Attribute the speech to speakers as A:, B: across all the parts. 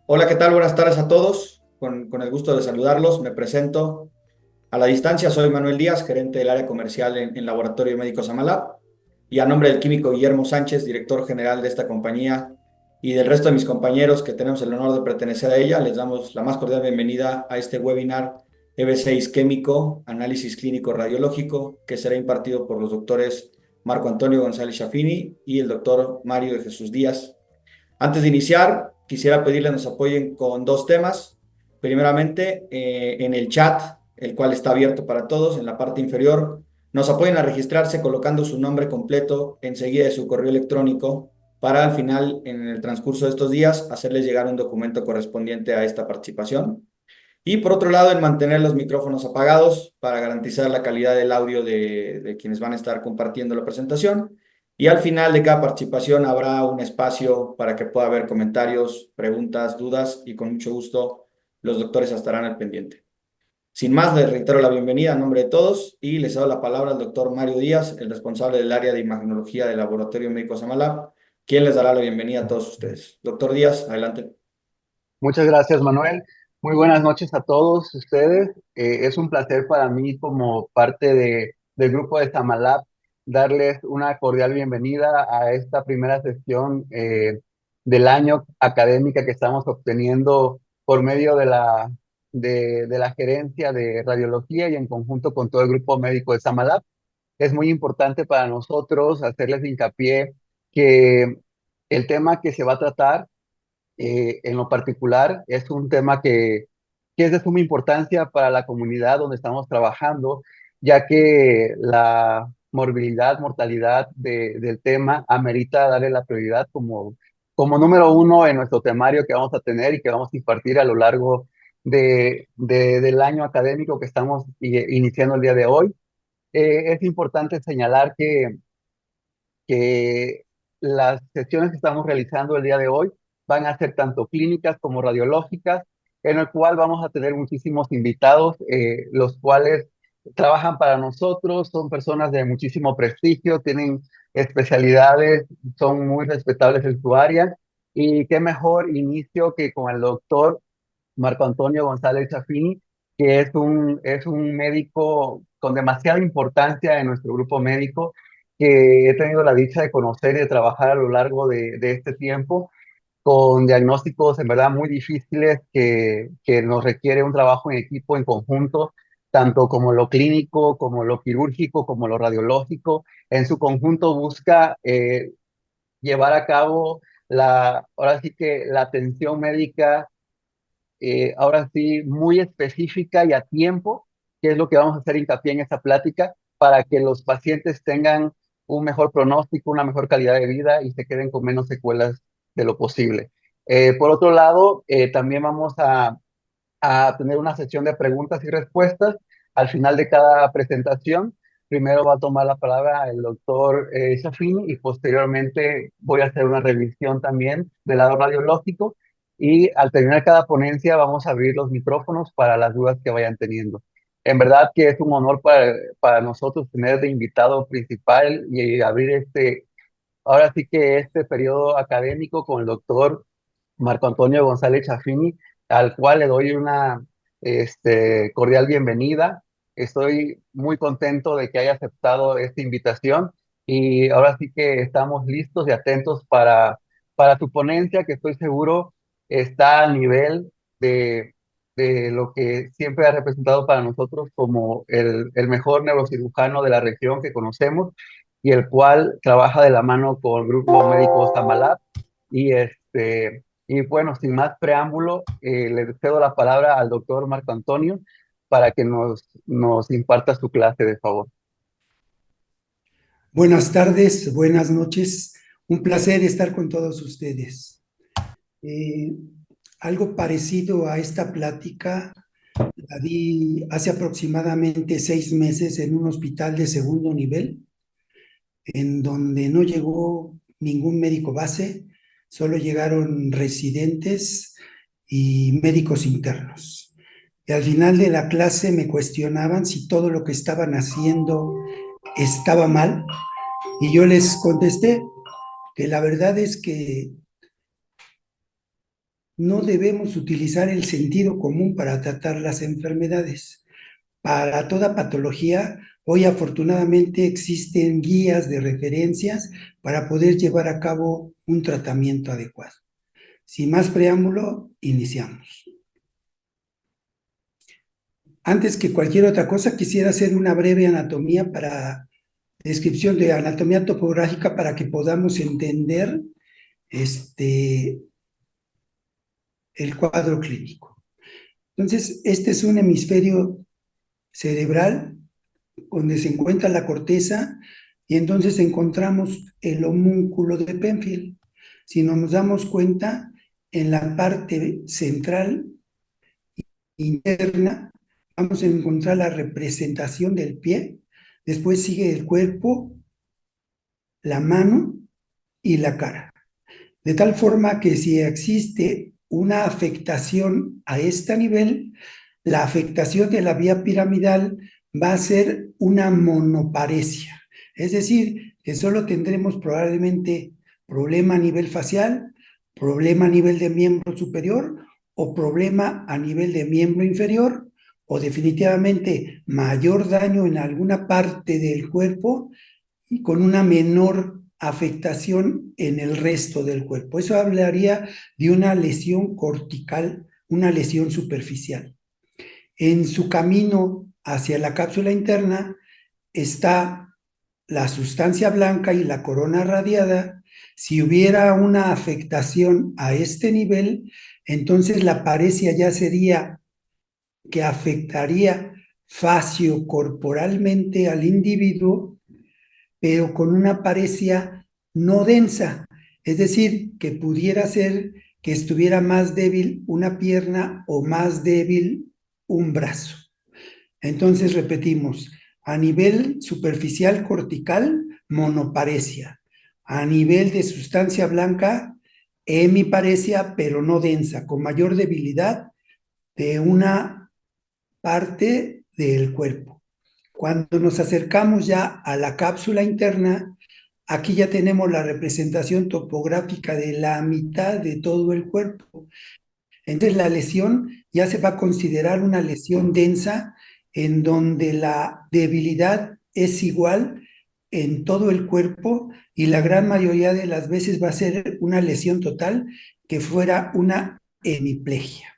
A: Hola, ¿qué tal? Buenas tardes a todos. Con el gusto de saludarlos, me presento. A la distancia, soy Manuel Díaz, gerente del área comercial en Laboratorio Médico Samalab. Y a nombre del químico Guillermo Sánchez, director general de esta compañía, y del resto de mis compañeros que tenemos el honor de pertenecer a ella, les damos la más cordial bienvenida a este webinar EB6 Químico, Análisis Clínico Radiológico, que será impartido por los doctores Marco Antonio González Schaffini y el doctor Mario de Jesús Díaz. Antes de iniciar, quisiera pedirles nos apoyen con dos temas. Primeramente, en el chat, el cual está abierto para todos, en la parte inferior, nos apoyen a registrarse colocando su nombre completo enseguida de su correo electrónico para al final, en el transcurso de estos días, hacerles llegar un documento correspondiente a esta participación. Y por otro lado, en mantener los micrófonos apagados para garantizar la calidad del audio de quienes van a estar compartiendo la presentación. Y al final de cada participación habrá un espacio para que pueda haber comentarios, preguntas, dudas y con mucho gusto los doctores estarán al pendiente. Sin más, les reitero la bienvenida en nombre de todos y les doy la palabra al doctor Mario Díaz, el responsable del área de imagenología del Laboratorio Médico Samalab, quien les dará la bienvenida a todos ustedes. Doctor Díaz, adelante.
B: Muchas gracias, Manuel. Muy buenas noches a todos ustedes. Es un placer para mí, como parte del grupo de Samalab, darles una cordial bienvenida a esta primera sesión del año académica que estamos obteniendo por medio de la gerencia de radiología y en conjunto con todo el grupo médico de Samalab. Es muy importante para nosotros hacerles hincapié que el tema que se va a tratar en lo particular, es un tema que es de suma importancia para la comunidad donde estamos trabajando, ya que la morbilidad, mortalidad del tema amerita darle la prioridad como número uno en nuestro temario que vamos a tener y que vamos a impartir a lo largo del año académico que estamos iniciando el día de hoy. Es importante señalar que las sesiones que estamos realizando el día de hoy van a ser tanto clínicas como radiológicas, en el cual vamos a tener muchísimos invitados, los cuales trabajan para nosotros, son personas de muchísimo prestigio, tienen especialidades, son muy respetables en su área, y qué mejor inicio que con el doctor Marco Antonio González Chaffini, que es un médico con demasiada importancia en nuestro grupo médico, que he tenido la dicha de conocer y de trabajar a lo largo de este tiempo, con diagnósticos en verdad muy difíciles que nos requiere un trabajo en equipo, en conjunto, tanto como lo clínico, como lo quirúrgico, como lo radiológico. En su conjunto busca llevar a cabo ahora sí que la atención médica, ahora sí, muy específica y a tiempo, que es lo que vamos a hacer hincapié en esta plática, para que los pacientes tengan un mejor pronóstico, una mejor calidad de vida y se queden con menos secuelas de lo posible. Por otro lado, también vamos a tener una sesión de preguntas y respuestas al final de cada presentación. Primero va a tomar la palabra el doctor Shafini y posteriormente voy a hacer una revisión también del lado radiológico, y al terminar cada ponencia vamos a abrir los micrófonos para las dudas que vayan teniendo. En verdad que es un honor para nosotros tener de invitado principal y abrir ahora sí que este periodo académico con el doctor Marco Antonio González Chaffini, al cual le doy una cordial bienvenida. Estoy muy contento de que haya aceptado esta invitación y ahora sí que estamos listos y atentos para tu ponencia, que estoy seguro está al nivel de lo que siempre ha representado para nosotros como el mejor neurocirujano de la región que conocemos, y el cual trabaja de la mano con el Grupo Médico Samalab. Y bueno, sin más preámbulo, le cedo la palabra al doctor Marco Antonio para que nos imparta su clase, de favor.
C: Buenas tardes, buenas noches. Un placer estar con todos ustedes. Eh, Algo parecido a esta plática la di hace aproximadamente 6 meses en un hospital de segundo nivel, en donde no llegó ningún médico base, solo llegaron residentes y médicos internos. Y al final de la clase me cuestionaban si todo lo que estaban haciendo estaba mal, y yo les contesté que la verdad es que no debemos utilizar el sentido común para tratar las enfermedades. Para toda patología, hoy afortunadamente existen guías de referencias para poder llevar a cabo un tratamiento adecuado. Sin más preámbulo, iniciamos. Antes que cualquier otra cosa, quisiera hacer una breve anatomía descripción de anatomía topográfica para que podamos entender el cuadro clínico. Entonces, este es un hemisferio cerebral donde se encuentra la corteza y entonces encontramos el homúnculo de Penfield. Si nos damos cuenta, en la parte central interna vamos a encontrar la representación del pie, después sigue el cuerpo, la mano y la cara. De tal forma que si existe una afectación a este nivel, la afectación de la vía piramidal va a ser una monoparesia. Es decir, que solo tendremos probablemente problema a nivel facial, problema a nivel de miembro superior o problema a nivel de miembro inferior o definitivamente mayor daño en alguna parte del cuerpo y con una menor afectación en el resto del cuerpo. Eso hablaría de una lesión cortical, una lesión superficial. En su camino hacia la cápsula interna está la sustancia blanca y la corona radiada. Si hubiera una afectación a este nivel, entonces la paresia ya sería que afectaría faciocorporalmente al individuo, pero con una paresia no densa, es decir, que pudiera ser que estuviera más débil una pierna o más débil un brazo. Entonces repetimos, a nivel superficial cortical, monoparesia. A nivel de sustancia blanca, hemiparesia, pero no densa, con mayor debilidad de una parte del cuerpo. Cuando nos acercamos ya a la cápsula interna, aquí ya tenemos la representación topográfica de la mitad de todo el cuerpo. Entonces la lesión ya se va a considerar una lesión densa en donde la debilidad es igual en todo el cuerpo y la gran mayoría de las veces va a ser una lesión total que fuera una hemiplegia.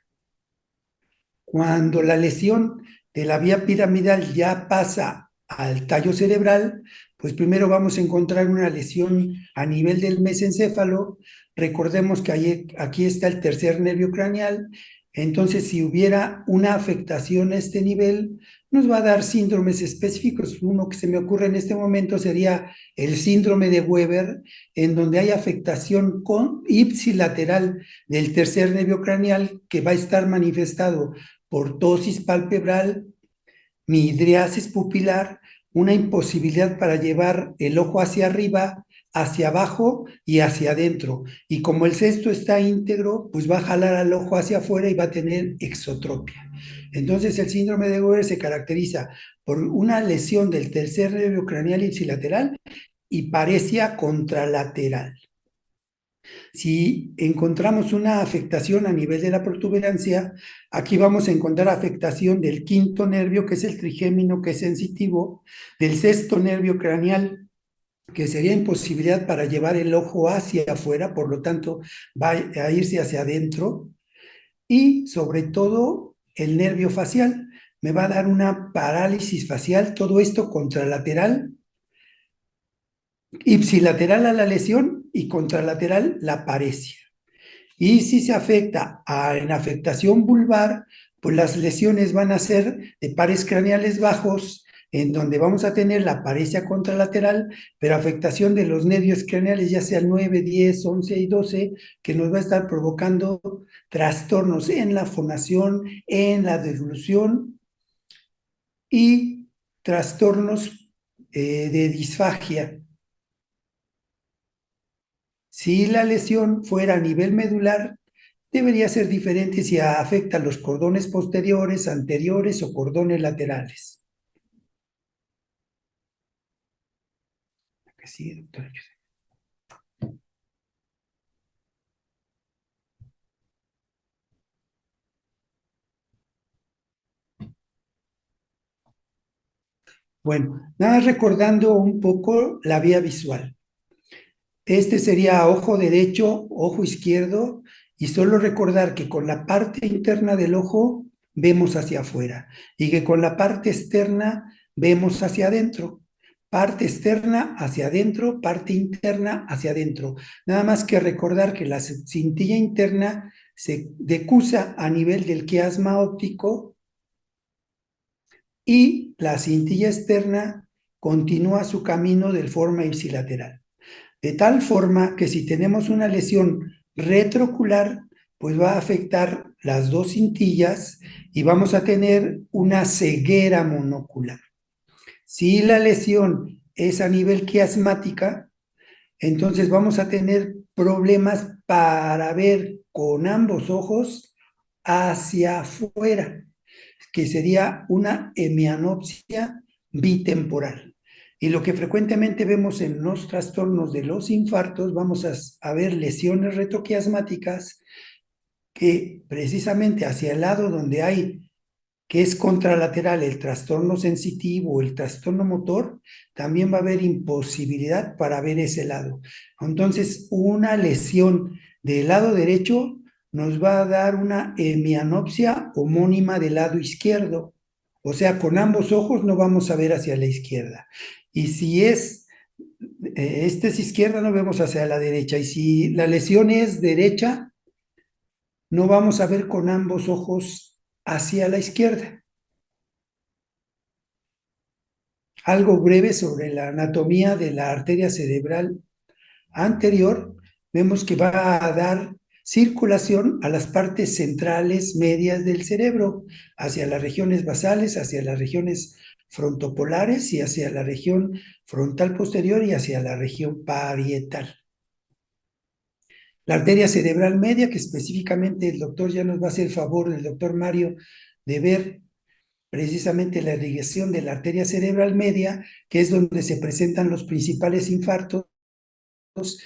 C: Cuando la lesión de la vía piramidal ya pasa al tallo cerebral, pues primero vamos a encontrar una lesión a nivel del mesencéfalo. Recordemos que aquí está el tercer nervio craneal. Entonces, si hubiera una afectación a este nivel, nos va a dar síndromes específicos. Uno que se me ocurre en este momento sería el síndrome de Weber, en donde hay afectación ipsilateral del tercer nervio craneal que va a estar manifestado por ptosis palpebral, midriasis pupilar, una imposibilidad para llevar el ojo hacia arriba, hacia abajo y hacia adentro. Y como el cesto está íntegro, pues va a jalar al ojo hacia afuera y va a tener exotropia. Entonces el síndrome de Weber se caracteriza por una lesión del tercer nervio craneal ipsilateral y paresia contralateral. Si encontramos una afectación a nivel de la protuberancia, aquí vamos a encontrar afectación del quinto nervio, que es el trigémino, que es sensitivo, del sexto nervio craneal, que sería imposibilidad para llevar el ojo hacia afuera, por lo tanto va a irse hacia adentro, y sobre todo el nervio facial. Me va a dar una parálisis facial, todo esto contralateral, ipsilateral a la lesión y contralateral la paresia. Y si se afecta en afectación vulvar, pues las lesiones van a ser de pares craneales bajos, en donde vamos a tener la paresia contralateral, pero afectación de los nervios craneales, ya sea el 9, 10, 11 y 12, que nos va a estar provocando trastornos en la fonación, en la deglución y trastornos de disfagia. Si la lesión fuera a nivel medular, debería ser diferente si afecta los cordones posteriores, anteriores o cordones laterales. Sí, doctora. Bueno, nada más recordando un poco la vía visual. Este sería ojo derecho, ojo izquierdo, y solo recordar que con la parte interna del ojo vemos hacia afuera y que con la parte externa vemos hacia adentro. Parte externa hacia adentro, parte interna hacia adentro. Nada más que recordar que la cintilla interna se decusa a nivel del quiasma óptico y la cintilla externa continúa su camino de forma ipsilateral. De tal forma que si tenemos una lesión retroocular, pues va a afectar las dos cintillas y vamos a tener una ceguera monocular. Si la lesión es a nivel quiasmática, entonces vamos a tener problemas para ver con ambos ojos hacia afuera, que sería una hemianopsia bitemporal. Y lo que frecuentemente vemos en los trastornos de los infartos, vamos a ver lesiones retroquiasmáticas que precisamente hacia el lado donde hay, que es contralateral, el trastorno sensitivo o el trastorno motor, también va a haber imposibilidad para ver ese lado. Entonces, una lesión del lado derecho nos va a dar una hemianopsia homónima del lado izquierdo. O sea, con ambos ojos no vamos a ver hacia la izquierda. Y si este es izquierda, no vemos hacia la derecha. Y si la lesión es derecha, no vamos a ver con ambos ojos hacia la izquierda. Algo breve sobre la anatomía de la arteria cerebral anterior. Vemos que va a dar circulación a las partes centrales medias del cerebro, hacia las regiones basales, hacia las regiones frontopolares y hacia la región frontal posterior y hacia la región parietal. La arteria cerebral media, que específicamente el doctor ya nos va a hacer el favor, el doctor Mario, de ver precisamente la irrigación de la arteria cerebral media, que es donde se presentan los principales infartos,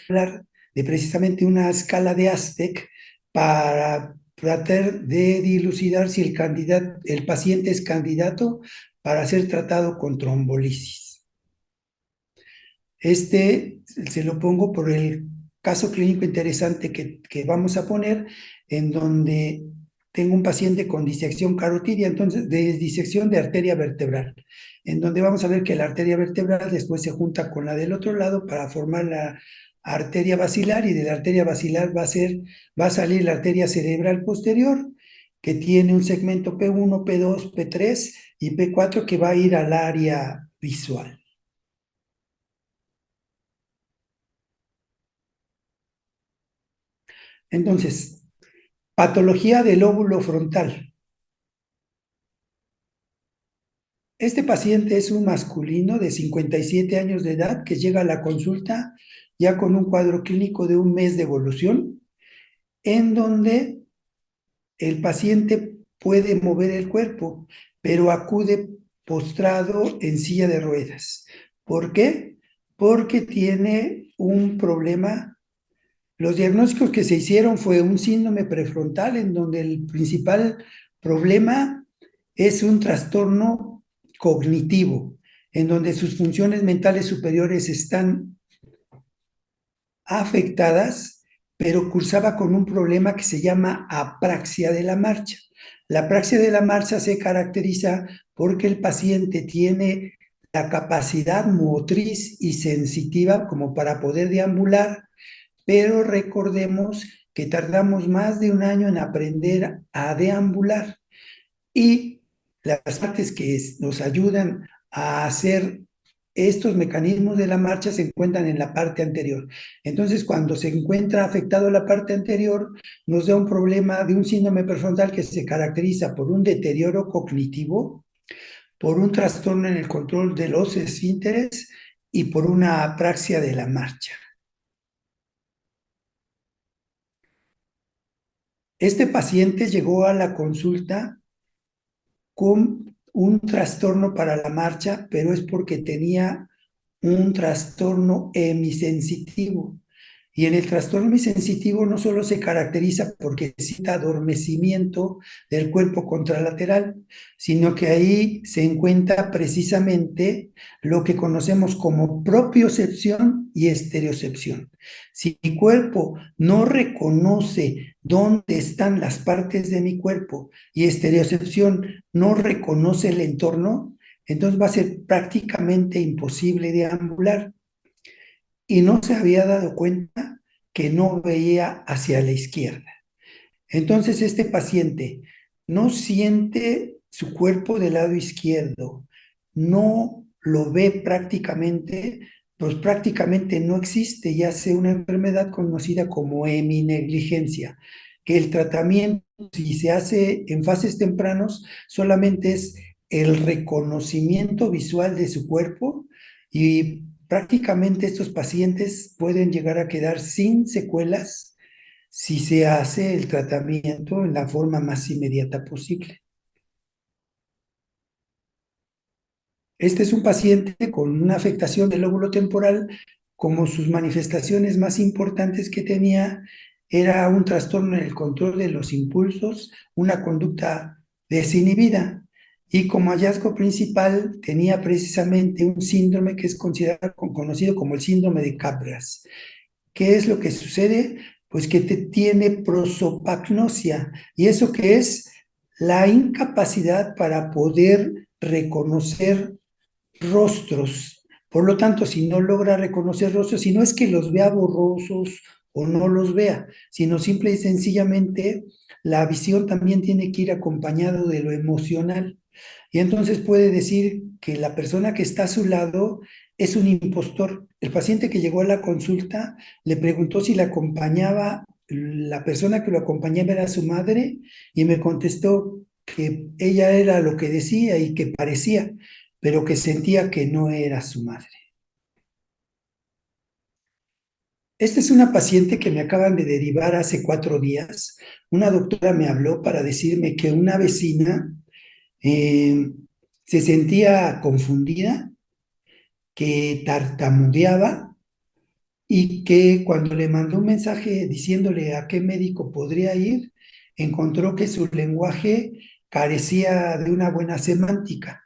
C: hablar de precisamente una escala de Aztec para tratar de dilucidar si el paciente es candidato para ser tratado con trombolisis. Se lo pongo por el caso clínico interesante que vamos a poner, en donde tengo un paciente con disección carotidia, entonces de disección de arteria vertebral, en donde vamos a ver que la arteria vertebral después se junta con la del otro lado para formar la arteria basilar, y de la arteria basilar va a salir la arteria cerebral posterior, que tiene un segmento P1, P2, P3 y P4 que va a ir al área visual. Entonces, patología del lóbulo frontal. Este paciente es un masculino de 57 años de edad que llega a la consulta ya con un cuadro clínico de un mes de evolución, en donde el paciente puede mover el cuerpo, pero acude postrado en silla de ruedas. ¿Por qué? Porque tiene un problema. Los diagnósticos que se hicieron fue un síndrome prefrontal, en donde el principal problema es un trastorno cognitivo, en donde sus funciones mentales superiores están afectadas, pero cursaba con un problema que se llama apraxia de la marcha. La apraxia de la marcha se caracteriza porque el paciente tiene la capacidad motriz y sensitiva como para poder deambular, pero recordemos que tardamos más de un año en aprender a deambular, y las partes que nos ayudan a hacer estos mecanismos de la marcha se encuentran en la parte anterior. Entonces, cuando se encuentra afectado la parte anterior, nos da un problema de un síndrome prefrontal que se caracteriza por un deterioro cognitivo, por un trastorno en el control de los esfínteres y por una apraxia de la marcha. Este paciente llegó a la consulta con un trastorno para la marcha, pero es porque tenía un trastorno hemisensitivo. Y en el trastorno bisensitivo no solo se caracteriza porque exista adormecimiento del cuerpo contralateral, sino que ahí se encuentra precisamente lo que conocemos como propiocepción y estereocepción. Si mi cuerpo no reconoce dónde están las partes de mi cuerpo y estereocepción no reconoce el entorno, entonces va a ser prácticamente imposible deambular. Y no se había dado cuenta que no veía hacia la izquierda. Entonces este paciente no siente su cuerpo del lado izquierdo, no lo ve prácticamente, pues prácticamente no existe, ya sea una enfermedad conocida como heminegligencia, que el tratamiento, si se hace en fases tempranos, solamente es el reconocimiento visual de su cuerpo y prácticamente estos pacientes pueden llegar a quedar sin secuelas si se hace el tratamiento en la forma más inmediata posible. Este es un paciente con una afectación del lóbulo temporal, como sus manifestaciones más importantes que tenía era un trastorno en el control de los impulsos, una conducta desinhibida, y como hallazgo principal tenía precisamente un síndrome que es conocido como el síndrome de Capgras. ¿Qué es lo que sucede? Pues que tiene prosopagnosia. ¿Y eso qué es? La incapacidad para poder reconocer rostros. Por lo tanto, si no logra reconocer rostros, si no es que los vea borrosos o no los vea, sino simple y sencillamente la visión también tiene que ir acompañado de lo emocional. Y entonces puede decir que la persona que está a su lado es un impostor. El paciente que llegó a la consulta le preguntó si la acompañaba, la persona que lo acompañaba era su madre, y me contestó que ella era lo que decía y que parecía, pero que sentía que no era su madre. Esta es una paciente que me acaban de derivar hace 4 días. Una doctora me habló para decirme que una vecina se sentía confundida, que tartamudeaba y que cuando le mandó un mensaje diciéndole a qué médico podría ir, encontró que su lenguaje carecía de una buena semántica.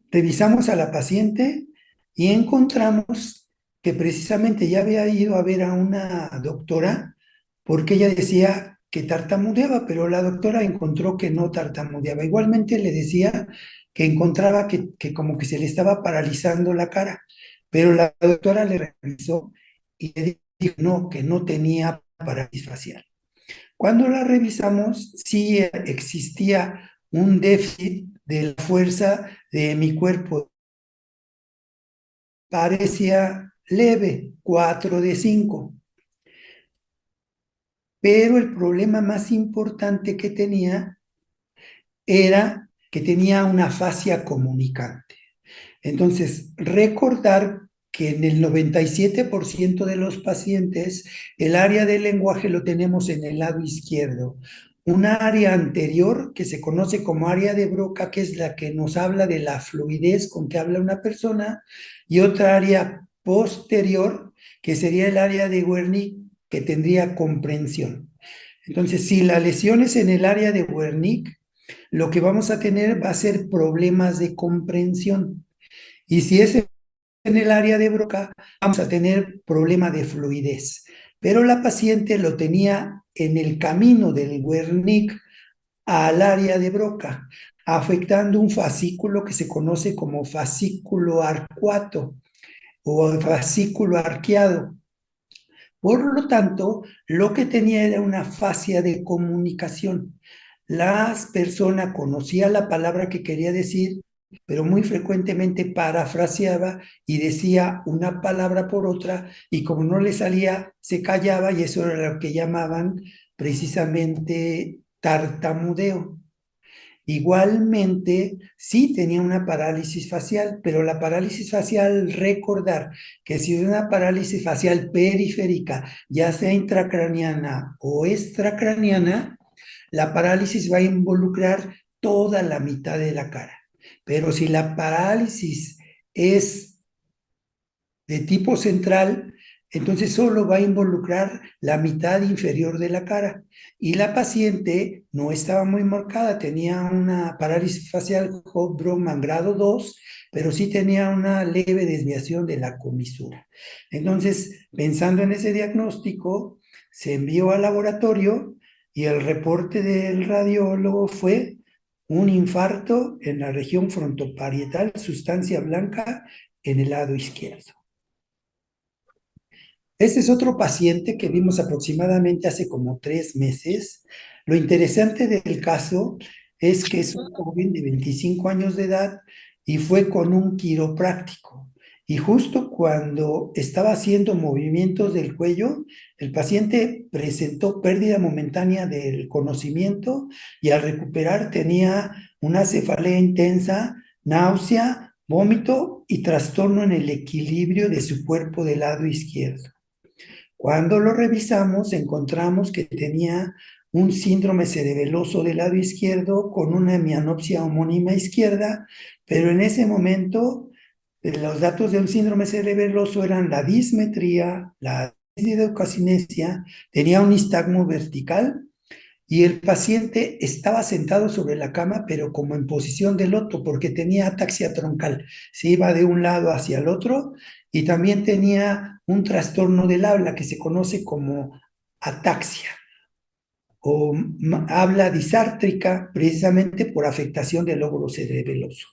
C: Revisamos a la paciente y encontramos que precisamente ya había ido a ver a una doctora porque ella decía que tartamudeaba, pero la doctora encontró que no tartamudeaba. Igualmente le decía que encontraba que como que se le estaba paralizando la cara, pero la doctora le revisó y le dijo no, que no tenía parálisis facial. Cuando la revisamos, sí existía un déficit de la fuerza de mi cuerpo. Parecía leve, 4 de 5. Pero el problema más importante que tenía era que tenía una afasia comunicante. Entonces, recordar que en el 97% de los pacientes el área del lenguaje lo tenemos en el lado izquierdo. Una área anterior que se conoce como área de Broca, que es la que nos habla de la fluidez con que habla una persona, y otra área posterior que sería el área de Wernicke, que tendría comprensión. Entonces, si la lesión es en el área de Wernicke, lo que vamos a tener va a ser problemas de comprensión. Y si es en el área de Broca, vamos a tener problema de fluidez. Pero la paciente lo tenía en el camino del Wernicke al área de Broca, afectando un fascículo que se conoce como fascículo arcuato o fascículo arqueado. Por lo tanto, lo que tenía era una fascia de comunicación. La persona conocía la palabra que quería decir, pero muy frecuentemente parafraseaba y decía una palabra por otra, y como no le salía, se callaba, y eso era lo que llamaban precisamente tartamudeo. Igualmente, sí tenía una parálisis facial, pero la parálisis facial, recordar que si es una parálisis facial periférica, ya sea intracraniana o extracraniana, la parálisis va a involucrar toda la mitad de la cara. Pero si la parálisis es de tipo central, Entonces solo va a involucrar la mitad inferior de la cara. Y la paciente no estaba muy marcada, tenía una parálisis facial Hoffman grado 2, pero sí tenía una leve desviación de la comisura. Entonces, pensando en ese diagnóstico, se envió al laboratorio y el reporte del radiólogo fue un infarto en la región frontoparietal, sustancia blanca en el lado izquierdo. Este es otro paciente que vimos aproximadamente hace como 3 meses. Lo interesante del caso es que es un joven de 25 años de edad y fue con un quiropráctico. Y justo cuando estaba haciendo movimientos del cuello, el paciente presentó pérdida momentánea del conocimiento y al recuperar tenía una cefalea intensa, náusea, vómito y trastorno en el equilibrio de su cuerpo del lado izquierdo. Cuando lo revisamos, encontramos que tenía un síndrome cerebeloso del lado izquierdo con una hemianopsia homónima izquierda, pero en ese momento los datos de un síndrome cerebeloso eran la dismetría, la hidrocasinesia, tenía un nistagmo vertical y el paciente estaba sentado sobre la cama, pero como en posición de loto, porque tenía ataxia troncal. Se iba de un lado hacia el otro y también tenía un trastorno del habla que se conoce como ataxia o habla disártrica, precisamente por afectación del lóbulo cerebeloso.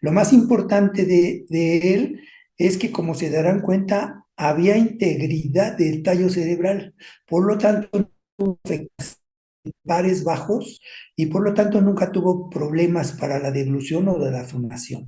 C: Lo más importante de él es que, como se darán cuenta, había integridad del tallo cerebral, por lo tanto, no tuvo afectación pares bajos y por lo tanto nunca tuvo problemas para la deglución o de la fonación.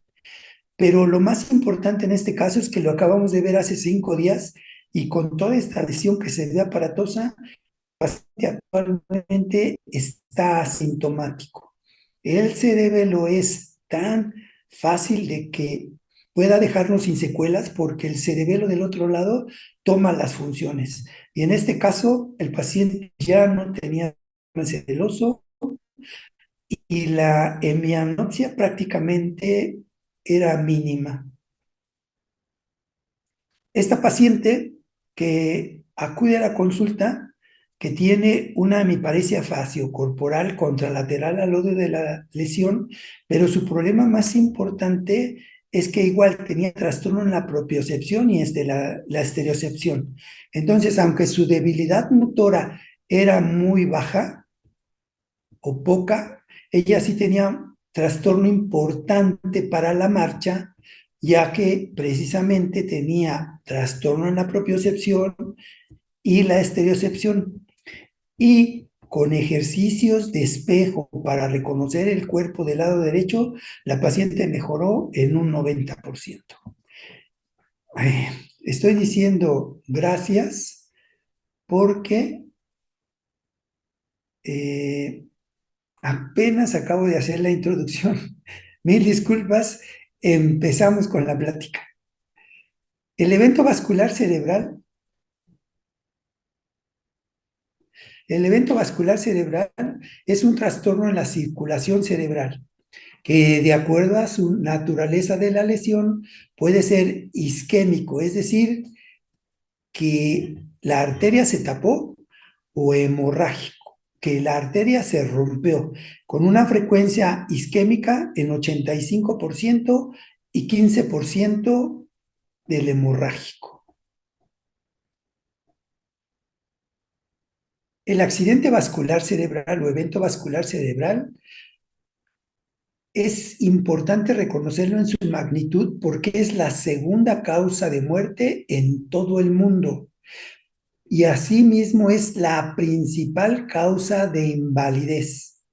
C: Pero lo más importante en este caso es que lo acabamos de ver hace 5 días y con toda esta lesión que se ve aparatosa, el paciente actualmente está asintomático. El cerebelo es tan fácil de que pueda dejarnos sin secuelas porque el cerebelo del otro lado toma las funciones. Y en este caso, el paciente ya no tenía cerebeloso y la hemianopsia prácticamente era mínima. Esta paciente que acude a la consulta, que tiene una hemiparesia faciocorporal contralateral al lado de la lesión, pero su problema más importante es que igual tenía trastorno en la propiocepción y la estereocepción. Entonces, aunque su debilidad motora era muy baja o poca, ella sí tenía trastorno importante para la marcha, ya que precisamente tenía trastorno en la propiocepción y la estereocepción. Y con ejercicios de espejo para reconocer el cuerpo del lado derecho, la paciente mejoró en un 90%. Estoy diciendo gracias porque apenas acabo de hacer la introducción. Mil disculpas, empezamos con la plática. El evento vascular cerebral. El evento vascular cerebral es un trastorno en la circulación cerebral que, de acuerdo a su naturaleza de la lesión, puede ser isquémico, es decir, que la arteria se tapó, o hemorrágico, que la arteria se rompió, con una frecuencia isquémica en 85% y 15% del hemorrágico. El accidente vascular cerebral o evento vascular cerebral es importante reconocerlo en su magnitud porque es la segunda causa de muerte en todo el mundo y asimismo es la principal causa de invalidez.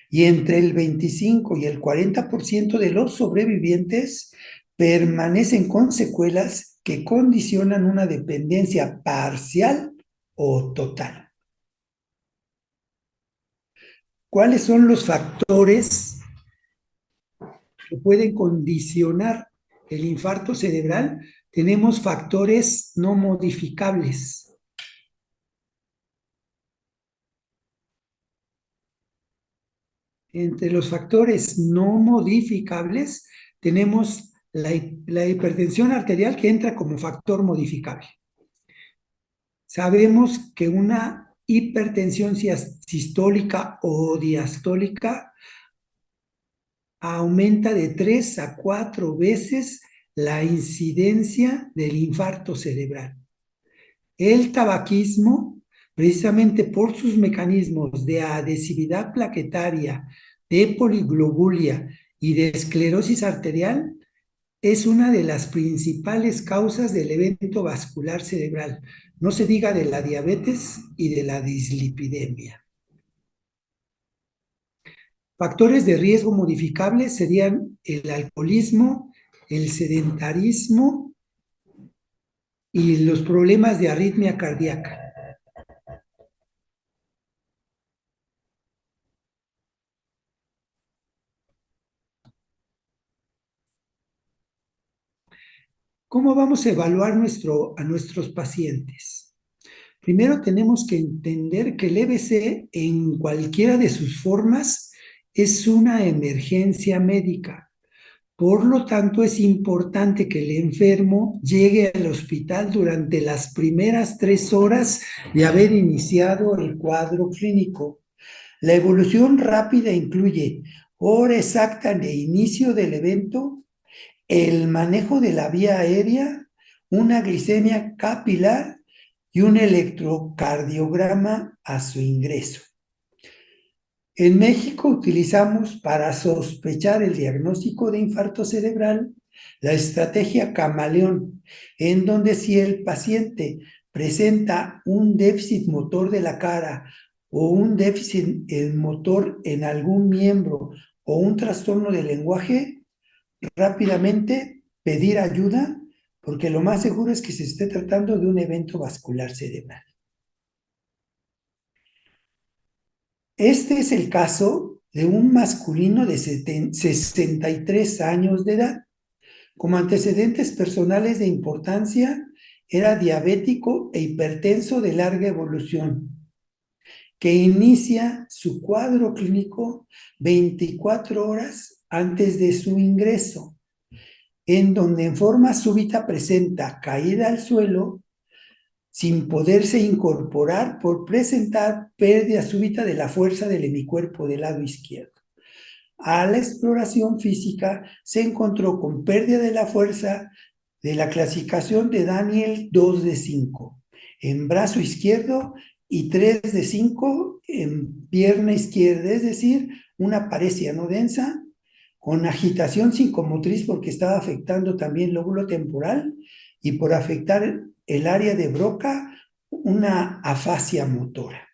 C: Y entre el 25 y el 40% de los sobrevivientes permanecen con secuelas que condicionan una dependencia parcial o total. ¿Cuáles son los factores que pueden condicionar el infarto cerebral? Tenemos factores no modificables. Entre los factores no modificables tenemos la hipertensión arterial que entra como factor modificable. Sabemos que una hipertensión sistólica o diastólica aumenta de 3 a 4 veces la incidencia del infarto cerebral. El tabaquismo, precisamente por sus mecanismos de adhesividad plaquetaria, de poliglobulia y de esclerosis arterial, es una de las principales causas del evento vascular cerebral. No se diga de la diabetes y de la dislipidemia. Factores de riesgo modificables serían el alcoholismo, el sedentarismo y los problemas de arritmia cardíaca. ¿Cómo vamos a evaluar a nuestros pacientes? Primero tenemos que entender que el EBC en cualquiera de sus formas es una emergencia médica. Por lo tanto, es importante que el enfermo llegue al hospital durante las primeras 3 horas de haber iniciado el cuadro clínico. La evolución rápida incluye hora exacta de inicio del evento, el manejo de la vía aérea, una glicemia capilar y un electrocardiograma a su ingreso. En México utilizamos para sospechar el diagnóstico de infarto cerebral la estrategia camaleón, en donde si el paciente presenta un déficit motor de la cara o un déficit motor en algún miembro o un trastorno del lenguaje, rápidamente pedir ayuda, porque lo más seguro es que se esté tratando de un evento vascular cerebral. Este es el caso de un masculino de 63 años de edad. Como antecedentes personales de importancia, era diabético e hipertenso de larga evolución, que inicia su cuadro clínico 24 horas antes de su ingreso, en donde en forma súbita presenta caída al suelo, sin poderse incorporar por presentar pérdida súbita de la fuerza del hemicuerpo del lado izquierdo. A la exploración física se encontró con pérdida de la fuerza de la clasificación de Daniel 2 de 5 en brazo izquierdo y 3 de 5 en pierna izquierda, es decir, una paresia no densa, con agitación psicomotriz porque estaba afectando también el lóbulo temporal y por afectar el área de Broca, una afasia motora.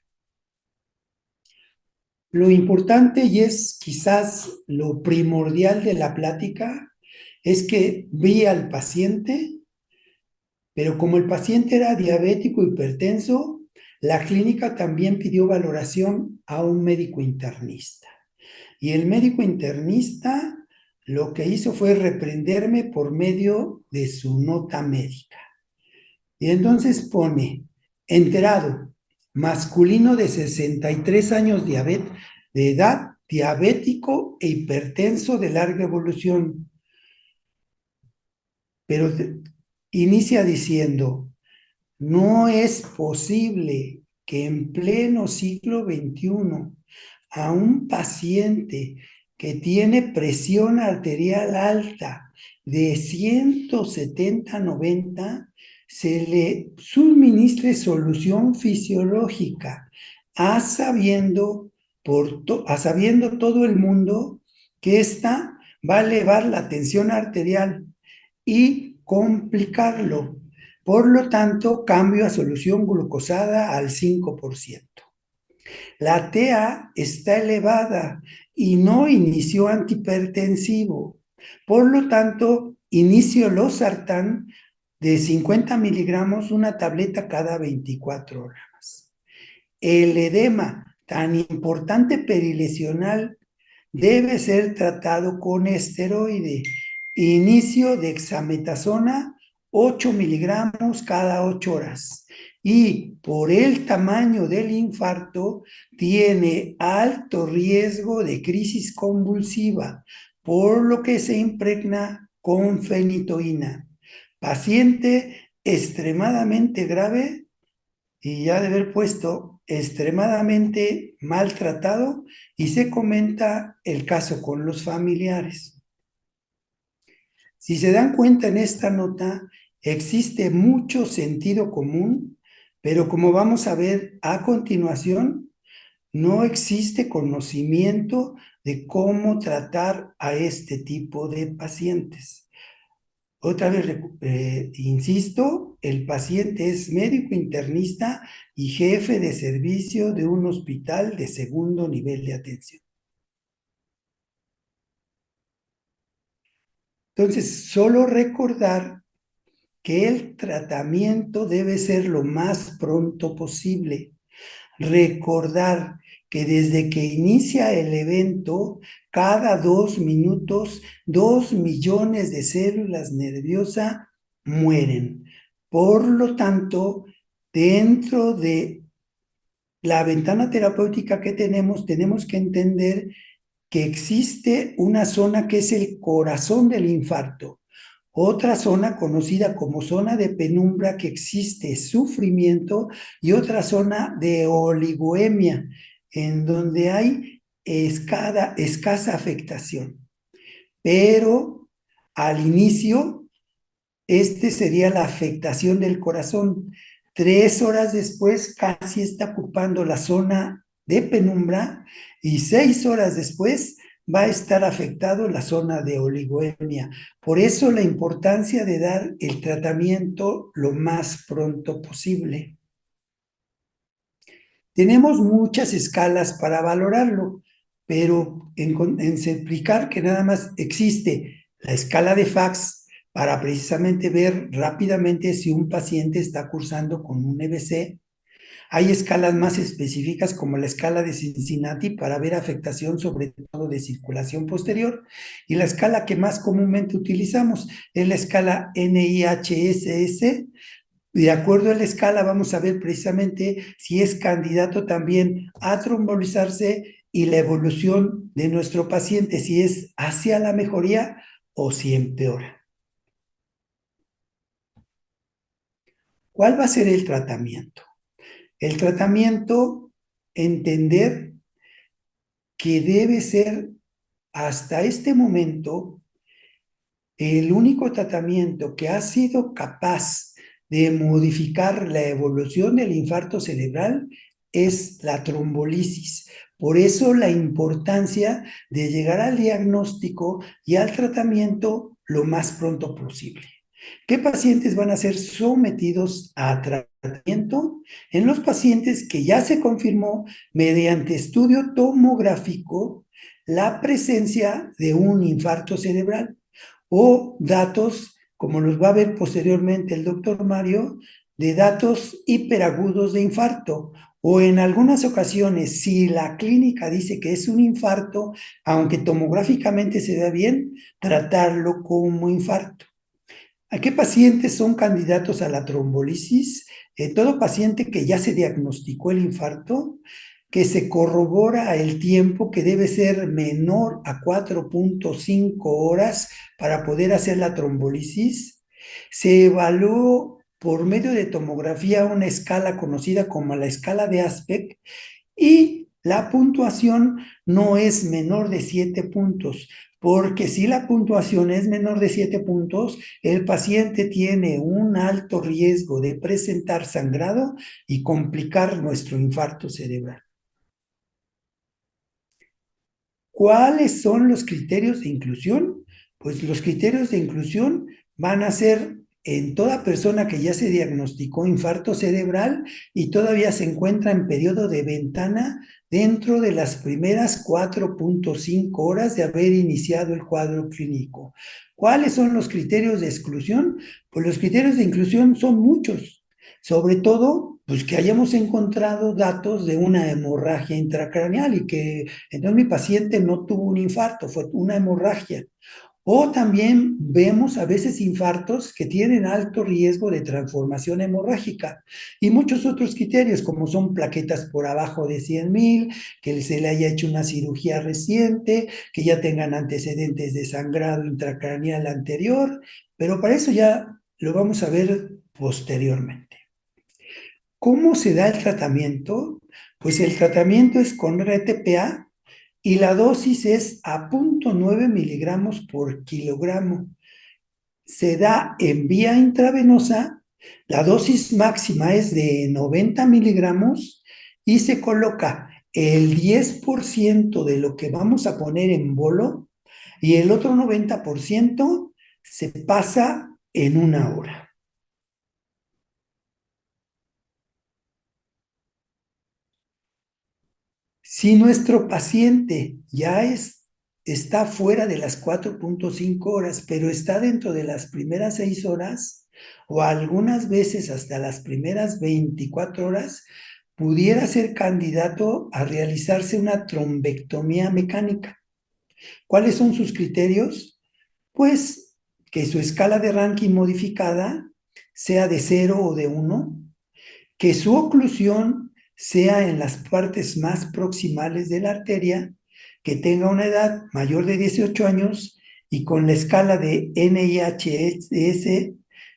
C: Lo importante y es quizás lo primordial de la plática es que vi al paciente, pero como el paciente era diabético hipertenso, la clínica también pidió valoración a un médico internista. Y el médico internista lo que hizo fue reprenderme por medio de su nota médica. Y entonces pone, enterado, masculino de 63 años de edad, diabético e hipertenso de larga evolución. Pero inicia diciendo, no es posible que en pleno siglo XXI a un paciente que tiene presión arterial alta de 170/90 se le suministre solución fisiológica, sabiendo todo el mundo que esta va a elevar la tensión arterial y complicarlo. Por lo tanto, cambio a solución glucosada al 5%. La TA está elevada y no inició antihipertensivo. Por lo tanto, inicio losartán de 50 miligramos, una tableta cada 24 horas. El edema tan importante perilesional debe ser tratado con esteroide. Inicio de dexametasona 8 miligramos cada 8 horas. Y por el tamaño del infarto, tiene alto riesgo de crisis convulsiva, por lo que se impregna con fenitoína. Paciente extremadamente grave, y ya de haber puesto extremadamente maltratado y se comenta el caso con los familiares. Si se dan cuenta en esta nota, existe mucho sentido común, pero como vamos a ver a continuación, no existe conocimiento de cómo tratar a este tipo de pacientes. Otra vez, insisto, el paciente es médico internista y jefe de servicio de un hospital de segundo nivel de atención. Entonces, solo recordar que el tratamiento debe ser lo más pronto posible. Recordar que desde que inicia el evento, cada 2 minutos, 2 millones de células nerviosas mueren. Por lo tanto, dentro de la ventana terapéutica que tenemos que entender que existe una zona que es el corazón del infarto, otra zona conocida como zona de penumbra que existe sufrimiento y otra zona de oligoemia, en donde hay escasa afectación. Pero al inicio, este sería la afectación del corazón. 3 horas después casi está ocupando la zona de penumbra y 6 horas después va a estar afectado la zona de oligoemia. Por eso la importancia de dar el tratamiento lo más pronto posible. Tenemos muchas escalas para valorarlo, pero en explicar que nada más existe la escala de Fax para precisamente ver rápidamente si un paciente está cursando con un EBC. Hay escalas más específicas como la escala de Cincinnati para ver afectación sobre todo de circulación posterior y la escala que más comúnmente utilizamos es la escala NIHSS. De acuerdo a la escala vamos a ver precisamente si es candidato también a trombolizarse y la evolución de nuestro paciente, si es hacia la mejoría o si empeora. ¿Cuál va a ser el tratamiento? El tratamiento, entender que debe ser hasta este momento el único tratamiento que ha sido capaz de modificar la evolución del infarto cerebral es la trombolisis. Por eso la importancia de llegar al diagnóstico y al tratamiento lo más pronto posible. ¿Qué pacientes van a ser sometidos a tratamiento? En los pacientes que ya se confirmó mediante estudio tomográfico la presencia de un infarto cerebral o datos, como los va a ver posteriormente el doctor Mario, de datos hiperagudos de infarto. O en algunas ocasiones, si la clínica dice que es un infarto, aunque tomográficamente se vea bien, tratarlo como infarto. ¿A qué pacientes son candidatos a la trombolisis? Todo paciente que ya se diagnosticó el infarto, que se corrobora el tiempo que debe ser menor a 4.5 horas para poder hacer la trombolisis. Se evaluó por medio de tomografía una escala conocida como la escala de Aspect y la puntuación no es menor de 7 puntos, porque si la puntuación es menor de 7 puntos, el paciente tiene un alto riesgo de presentar sangrado y complicar nuestro infarto cerebral. ¿Cuáles son los criterios de inclusión? Pues los criterios de inclusión van a ser en toda persona que ya se diagnosticó infarto cerebral y todavía se encuentra en periodo de ventana dentro de las primeras 4.5 horas de haber iniciado el cuadro clínico. ¿Cuáles son los criterios de exclusión? Pues los criterios de inclusión son muchos. Sobre todo, pues que hayamos encontrado datos de una hemorragia intracraneal y que entonces mi paciente no tuvo un infarto, fue una hemorragia. O también vemos a veces infartos que tienen alto riesgo de transformación hemorrágica y muchos otros criterios como son plaquetas por abajo de 100,000, que se le haya hecho una cirugía reciente, que ya tengan antecedentes de sangrado intracraneal anterior, pero para eso ya lo vamos a ver posteriormente. ¿Cómo se da el tratamiento? Pues el tratamiento es con RTPA y la dosis es a 0,9 miligramos por kilogramo. Se da en vía intravenosa, la dosis máxima es de 90 miligramos y se coloca el 10% de lo que vamos a poner en bolo y el otro 90% se pasa en 1 hora. Si nuestro paciente ya está fuera de las 4,5 horas, pero está dentro de las primeras 6 horas, o algunas veces hasta las primeras 24 horas, pudiera ser candidato a realizarse una trombectomía mecánica. ¿Cuáles son sus criterios? Pues que su escala de Rankin modificada sea de 0 o de 1, que su oclusión sea en las partes más proximales de la arteria, que tenga una edad mayor de 18 años y con la escala de NIHS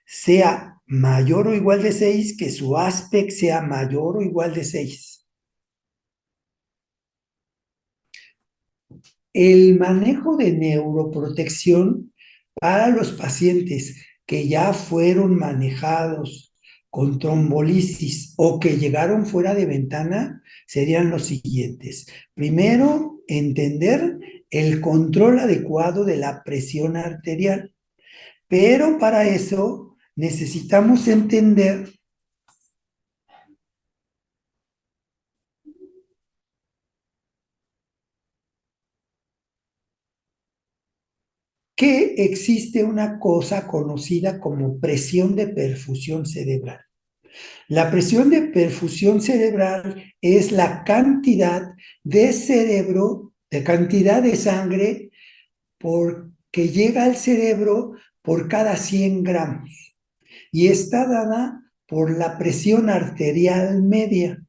C: sea mayor o igual de 6, que su ASPEC sea mayor o igual de 6. El manejo de neuroprotección para los pacientes que ya fueron manejados con trombolisis o que llegaron fuera de ventana serían los siguientes. Primero, entender el control adecuado de la presión arterial, pero para eso necesitamos entender que existe una cosa conocida como presión de perfusión cerebral. La presión de perfusión cerebral es la cantidad de cerebro, de cantidad de sangre que llega al cerebro por cada 100 gramos y está dada por la presión arterial media.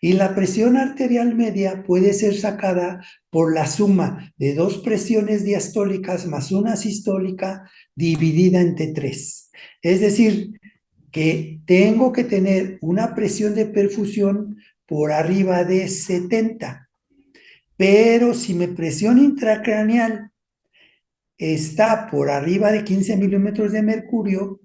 C: Y la presión arterial media puede ser sacada por la suma de 2 presiones diastólicas más una sistólica dividida entre 3. Es decir, que tengo que tener una presión de perfusión por arriba de 70. Pero si mi presión intracraneal está por arriba de 15 milímetros de mercurio,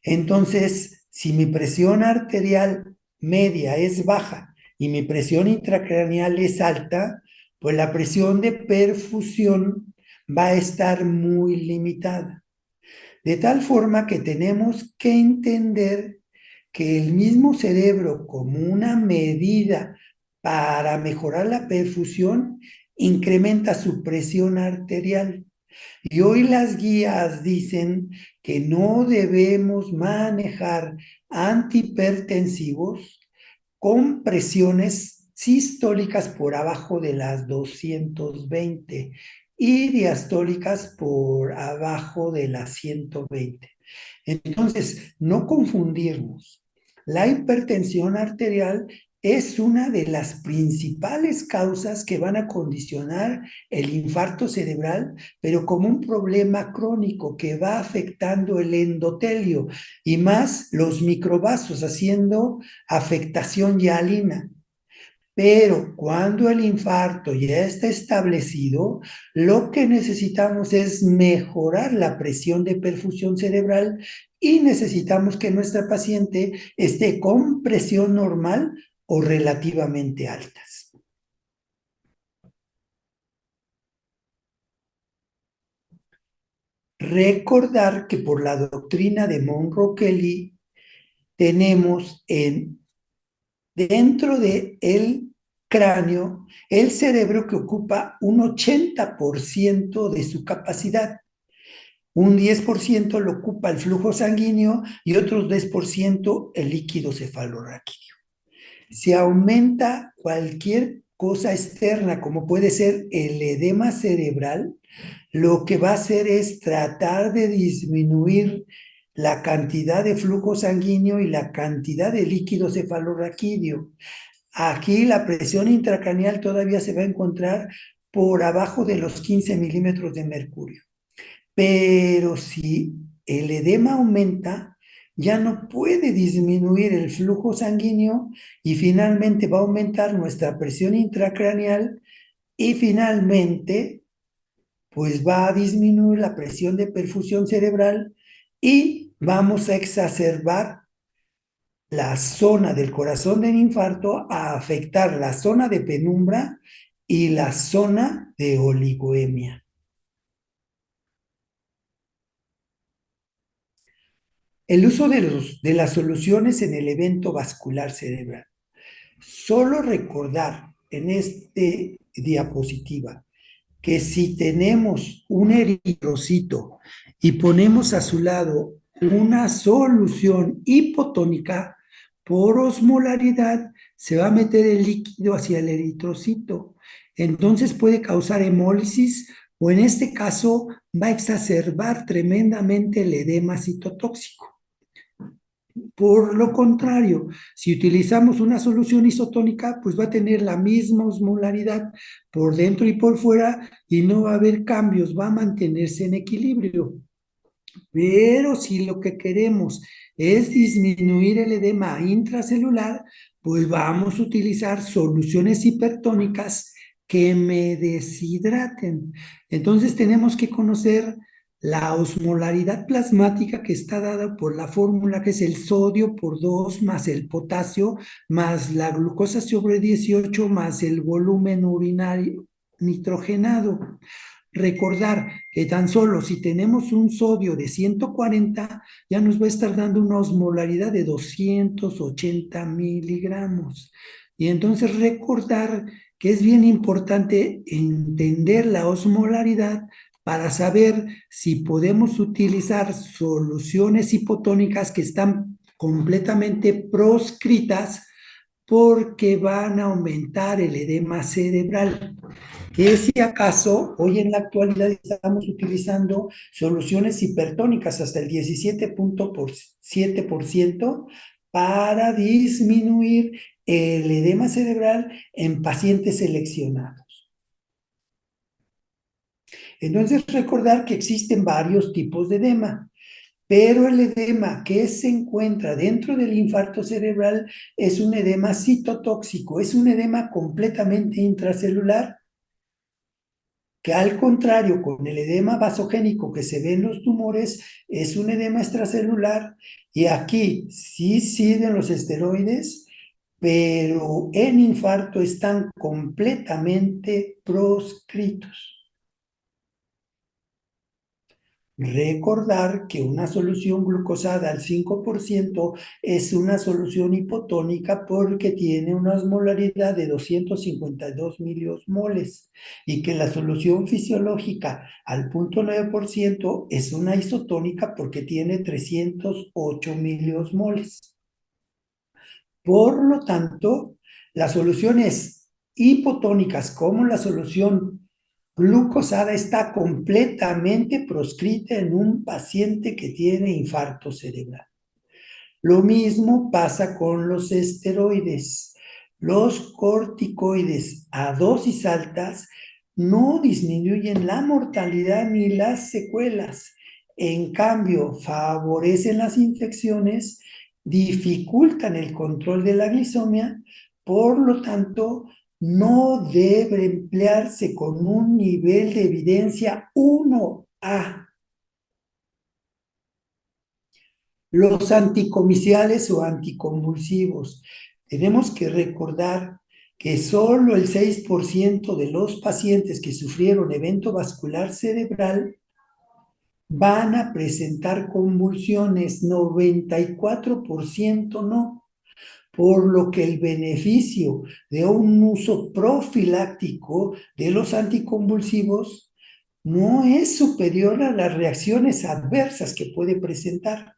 C: entonces si mi presión arterial media es baja y mi presión intracraneal es alta, pues la presión de perfusión va a estar muy limitada. De tal forma que tenemos que entender que el mismo cerebro, como una medida para mejorar la perfusión, incrementa su presión arterial. Y hoy las guías dicen que no debemos manejar antihipertensivos con presiones sistólicas por abajo de las 220 y diastólicas por abajo de las 120. Entonces, no confundirnos. La hipertensión arterial es una de las principales causas que van a condicionar el infarto cerebral, pero como un problema crónico que va afectando el endotelio y más los microvasos, haciendo afectación hialina. Pero cuando el infarto ya está establecido, lo que necesitamos es mejorar la presión de perfusión cerebral y necesitamos que nuestra paciente esté con presión normal o relativamente altas. Recordar que por la doctrina de Monro-Kelly tenemos dentro del cráneo el cerebro que ocupa un 80% de su capacidad. Un 10% lo ocupa el flujo sanguíneo y otros 10% el líquido cefalorraquídeo. Si aumenta cualquier cosa externa, como puede ser el edema cerebral, lo que va a hacer es tratar de disminuir la cantidad de flujo sanguíneo y la cantidad de líquido cefalorraquídeo. Aquí la presión intracraneal todavía se va a encontrar por abajo de los 15 milímetros de mercurio. Pero si el edema aumenta, ya no puede disminuir el flujo sanguíneo y finalmente va a aumentar nuestra presión intracraneal y finalmente pues va a disminuir la presión de perfusión cerebral y vamos a exacerbar la zona del corazón del infarto, a afectar la zona de penumbra y la zona de oligoemia. El uso de las soluciones en el evento vascular cerebral. Solo recordar en este diapositiva que si tenemos un eritrocito y ponemos a su lado una solución hipotónica, por osmolaridad se va a meter el líquido hacia el eritrocito. Entonces puede causar hemólisis o en este caso va a exacerbar tremendamente el edema citotóxico. Por lo contrario, si utilizamos una solución isotónica, pues va a tener la misma osmolaridad por dentro y por fuera y no va a haber cambios, va a mantenerse en equilibrio. Pero si lo que queremos es disminuir el edema intracelular, pues vamos a utilizar soluciones hipertónicas que me deshidraten. Entonces tenemos que conocer la osmolaridad plasmática que está dada por la fórmula que es el sodio por 2 más el potasio más la glucosa sobre 18 más el volumen urinario nitrogenado. Recordar que tan solo si tenemos un sodio de 140, ya nos va a estar dando una osmolaridad de 280 miligramos. Y entonces recordar que es bien importante entender la osmolaridad para saber si podemos utilizar soluciones hipotónicas que están completamente proscritas porque van a aumentar el edema cerebral. Que si acaso hoy en la actualidad estamos utilizando soluciones hipertónicas hasta el 17.7% para disminuir el edema cerebral en pacientes seleccionados. Entonces, recordar que existen varios tipos de edema, pero el edema que se encuentra dentro del infarto cerebral es un edema citotóxico, es un edema completamente intracelular, que al contrario, con el edema vasogénico que se ve en los tumores, es un edema extracelular, y aquí sí sirven los esteroides, pero en infarto están completamente proscritos. Recordar que una solución glucosada al 5% es una solución hipotónica porque tiene una osmolaridad de 252 miliosmoles y que la solución fisiológica al 0.9% es una isotónica porque tiene 308 miliosmoles. Por lo tanto, las soluciones hipotónicas como la solución glucosada está completamente proscrita en un paciente que tiene infarto cerebral. Lo mismo pasa con los esteroides. Los corticoides a dosis altas no disminuyen la mortalidad ni las secuelas. En cambio, favorecen las infecciones, dificultan el control de la glicemia, por lo tanto, no debe emplearse con un nivel de evidencia 1A. Los anticomiciales o anticonvulsivos. Tenemos que recordar que solo el 6% de los pacientes que sufrieron evento vascular cerebral van a presentar convulsiones, 94% no, por lo que el beneficio de un uso profiláctico de los anticonvulsivos no es superior a las reacciones adversas que puede presentar.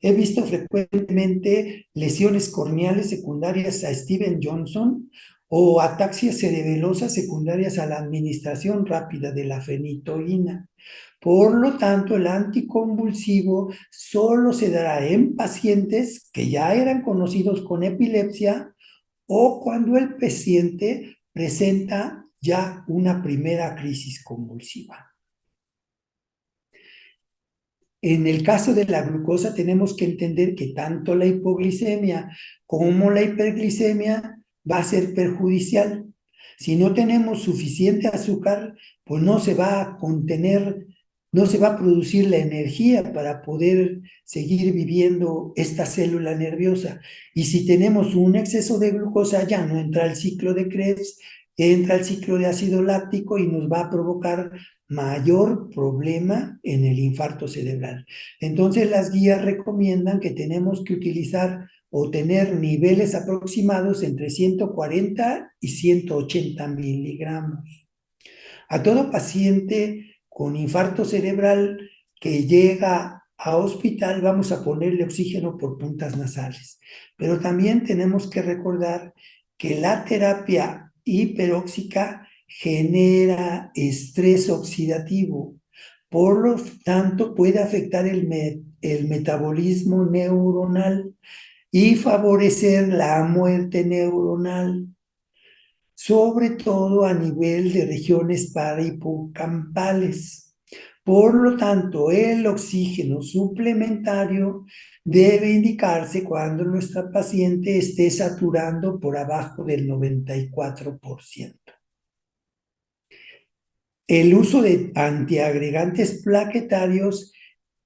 C: He visto frecuentemente lesiones corneales secundarias a Steven Johnson o ataxias cerebelosas secundarias a la administración rápida de la fenitoína. Por lo tanto, el anticonvulsivo solo se dará en pacientes que ya eran conocidos con epilepsia o cuando el paciente presenta ya una primera crisis convulsiva. En el caso de la glucosa tenemos que entender que tanto la hipoglicemia como la hiperglicemia va a ser perjudicial. Si no tenemos suficiente azúcar, pues no se va a contener, no se va a producir la energía para poder seguir viviendo esta célula nerviosa. Y si tenemos un exceso de glucosa, ya no entra el ciclo de Krebs, entra el ciclo de ácido láctico y nos va a provocar mayor problema en el infarto cerebral. Entonces las guías recomiendan que tenemos que utilizar o tener niveles aproximados entre 140 y 180 miligramos. A todo paciente con infarto cerebral que llega a hospital vamos a ponerle oxígeno por puntas nasales. Pero también tenemos que recordar que la terapia hiperóxica genera estrés oxidativo. Por lo tanto, puede afectar el metabolismo neuronal y favorecer la muerte neuronal, sobre todo a nivel de regiones parahipocampales. Por lo tanto, el oxígeno suplementario debe indicarse cuando nuestra paciente esté saturando por abajo del 94%. El uso de antiagregantes plaquetarios,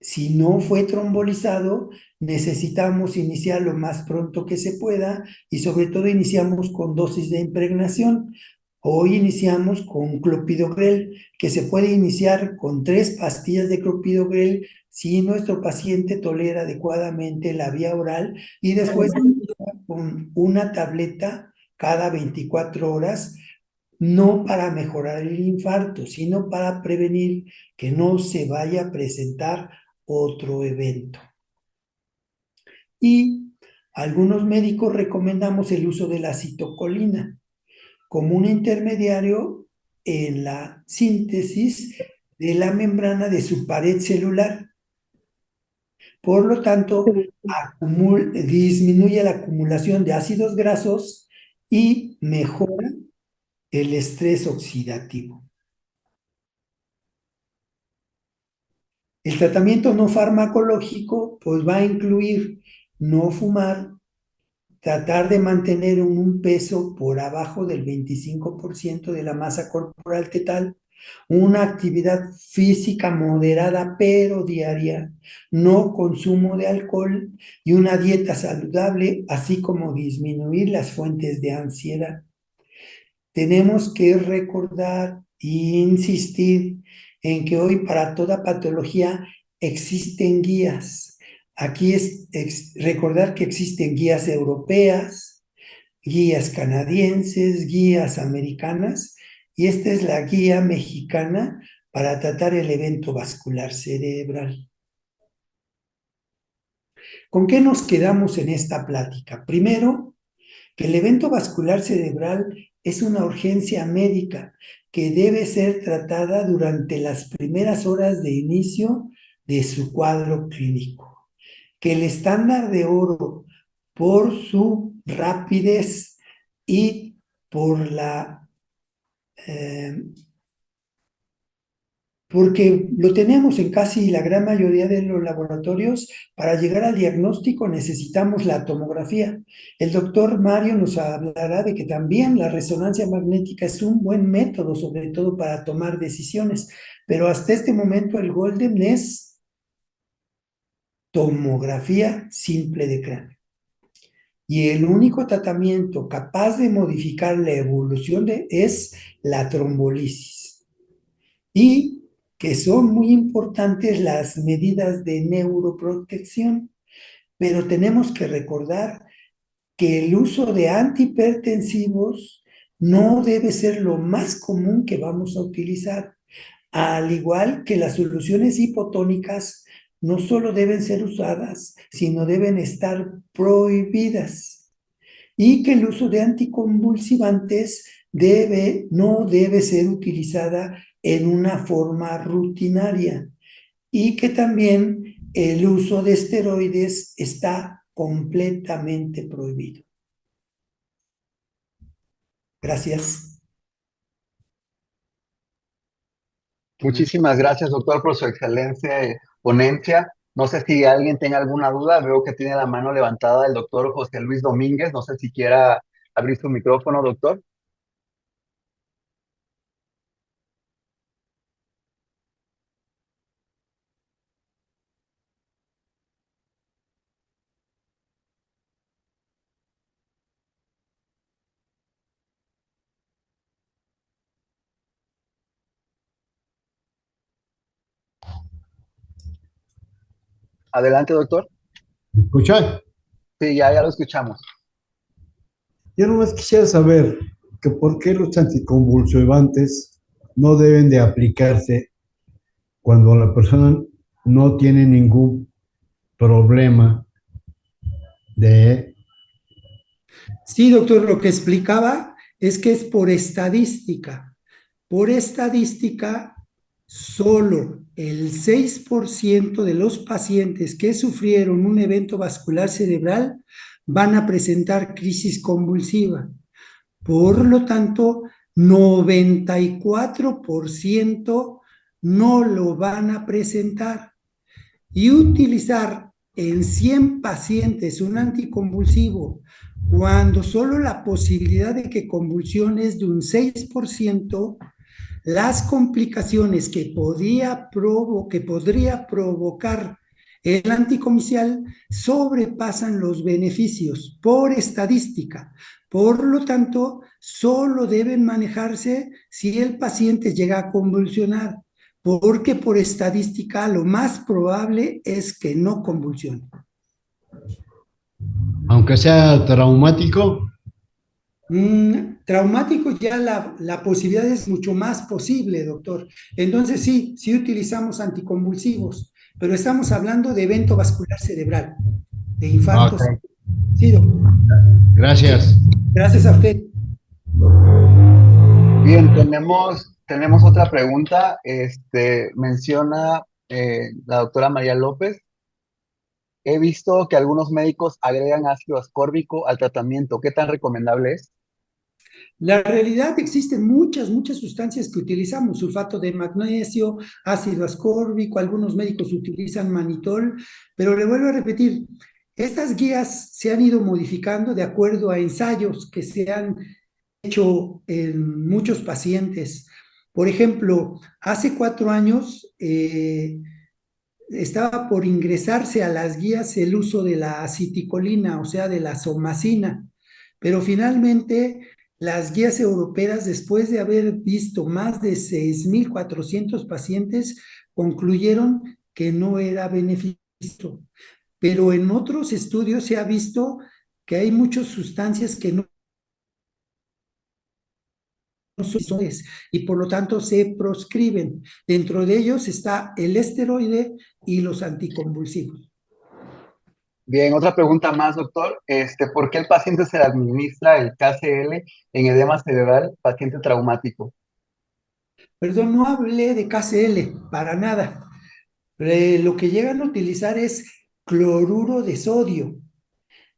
C: si no fue trombolizado, necesitamos iniciar lo más pronto que se pueda y sobre todo iniciamos con dosis de impregnación. Hoy iniciamos con clopidogrel, que se puede iniciar con 3 pastillas de clopidogrel si nuestro paciente tolera adecuadamente la vía oral y después con una tableta cada 24 horas, no para mejorar el infarto, sino para prevenir que no se vaya a presentar otro evento. Y algunos médicos recomendamos el uso de la acitocolina como un intermediario en la síntesis de la membrana de su pared celular. Por lo tanto, disminuye la acumulación de ácidos grasos y mejora el estrés oxidativo. El tratamiento no farmacológico pues va a incluir no fumar, tratar de mantener un peso por abajo del 25% de la masa corporal total, una actividad física moderada pero diaria, no consumo de alcohol y una dieta saludable, así como disminuir las fuentes de ansiedad. Tenemos que recordar e insistir en que hoy para toda patología existen guías. Aquí es recordar que existen guías europeas, guías canadienses, guías americanas, y esta es la guía mexicana para tratar el evento vascular cerebral. ¿Con qué nos quedamos en esta plática? Primero, que el evento vascular cerebral es una urgencia médica que debe ser tratada durante las primeras horas de inicio de su cuadro clínico. Que el estándar de oro, por su rapidez y por porque lo tenemos en casi la gran mayoría de los laboratorios, para llegar al diagnóstico necesitamos la tomografía. El doctor Mario nos hablará de que también la resonancia magnética es un buen método, sobre todo para tomar decisiones, pero hasta este momento el golden es tomografía simple de cráneo. Y el único tratamiento capaz de modificar la evolución es la trombolisis. Y que son muy importantes las medidas de neuroprotección, pero tenemos que recordar que el uso de antihipertensivos no debe ser lo más común que vamos a utilizar, al igual que las soluciones hipotónicas no solo deben ser usadas, sino deben estar prohibidas, y que el uso de anticonvulsivantes no debe ser utilizada en una forma rutinaria, y que también el uso de esteroides está completamente prohibido. Gracias.
B: Muchísimas gracias, doctor, por su excelente ponencia. No sé si alguien tenga alguna duda. Veo que tiene la mano levantada el doctor José Luis Domínguez. No sé si quiera abrir su micrófono, doctor. Adelante, doctor.
D: ¿Me escuchan?
B: Sí, ya lo escuchamos.
D: Yo nomás quisiera saber que por qué los anticonvulsivantes no deben de aplicarse cuando la persona no tiene ningún problema de...
C: Sí, doctor, lo que explicaba es que es por estadística. Por estadística, solo el 6% de los pacientes que sufrieron un evento vascular cerebral van a presentar crisis convulsiva. Por lo tanto, 94% no lo van a presentar. Y utilizar en 100 pacientes un anticonvulsivo cuando solo la posibilidad de que convulsione es de un 6%, las complicaciones que podría provocar el anticomercial sobrepasan los beneficios por estadística. Por lo tanto, solo deben manejarse si el paciente llega a convulsionar, porque por estadística lo más probable es que no convulsione.
D: Aunque sea traumático,
C: Traumático ya la posibilidad es mucho más posible, doctor. Entonces sí utilizamos anticonvulsivos, pero estamos hablando de evento vascular cerebral, de infartos.
D: ok,
C: Sí, doctor.
D: gracias.
C: Gracias a usted.
B: Bien, tenemos otra pregunta. Menciona la doctora María López. He visto que algunos médicos agregan ácido ascórbico al tratamiento. ¿Qué tan recomendable es?
C: La realidad existen muchas sustancias que utilizamos, sulfato de magnesio, ácido ascórbico, algunos médicos utilizan manitol, pero le vuelvo a repetir, estas guías se han ido modificando de acuerdo a ensayos que se han hecho en muchos pacientes. Por ejemplo, hace 4 años estaba por ingresarse a las guías el uso de la aciticolina, o sea, de la somacina, pero finalmente las guías europeas, después de haber visto más de 6.400 pacientes, concluyeron que no era beneficioso. Pero en otros estudios se ha visto que hay muchas sustancias que no son y por lo tanto se proscriben. Dentro de ellos está el esteroide y los anticonvulsivos.
B: Bien, otra pregunta más, doctor. ¿Por qué el paciente se le administra el KCL en edema cerebral, paciente traumático?
C: Perdón, no hablé de KCL, para nada. Lo que llegan a utilizar es cloruro de sodio.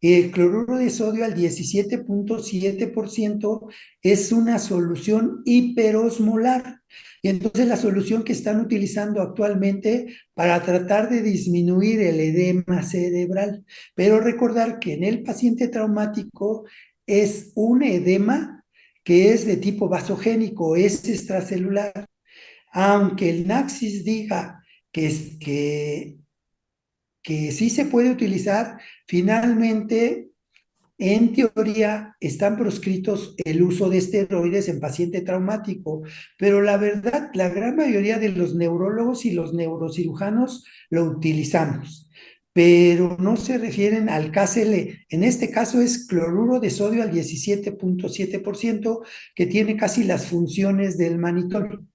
C: El cloruro de sodio al 17.7% es una solución hiperosmolar. Y entonces la solución que están utilizando actualmente para tratar de disminuir el edema cerebral. Pero recordar que en el paciente traumático es un edema que es de tipo vasogénico, es extracelular. Aunque el Naxis diga que sí se puede utilizar, finalmente, en teoría, están proscritos el uso de esteroides en paciente traumático, pero la verdad, la gran mayoría de los neurólogos y los neurocirujanos lo utilizamos, pero no se refieren al KCL. En este caso es cloruro de sodio al 17.7%, que tiene casi las funciones del manitol.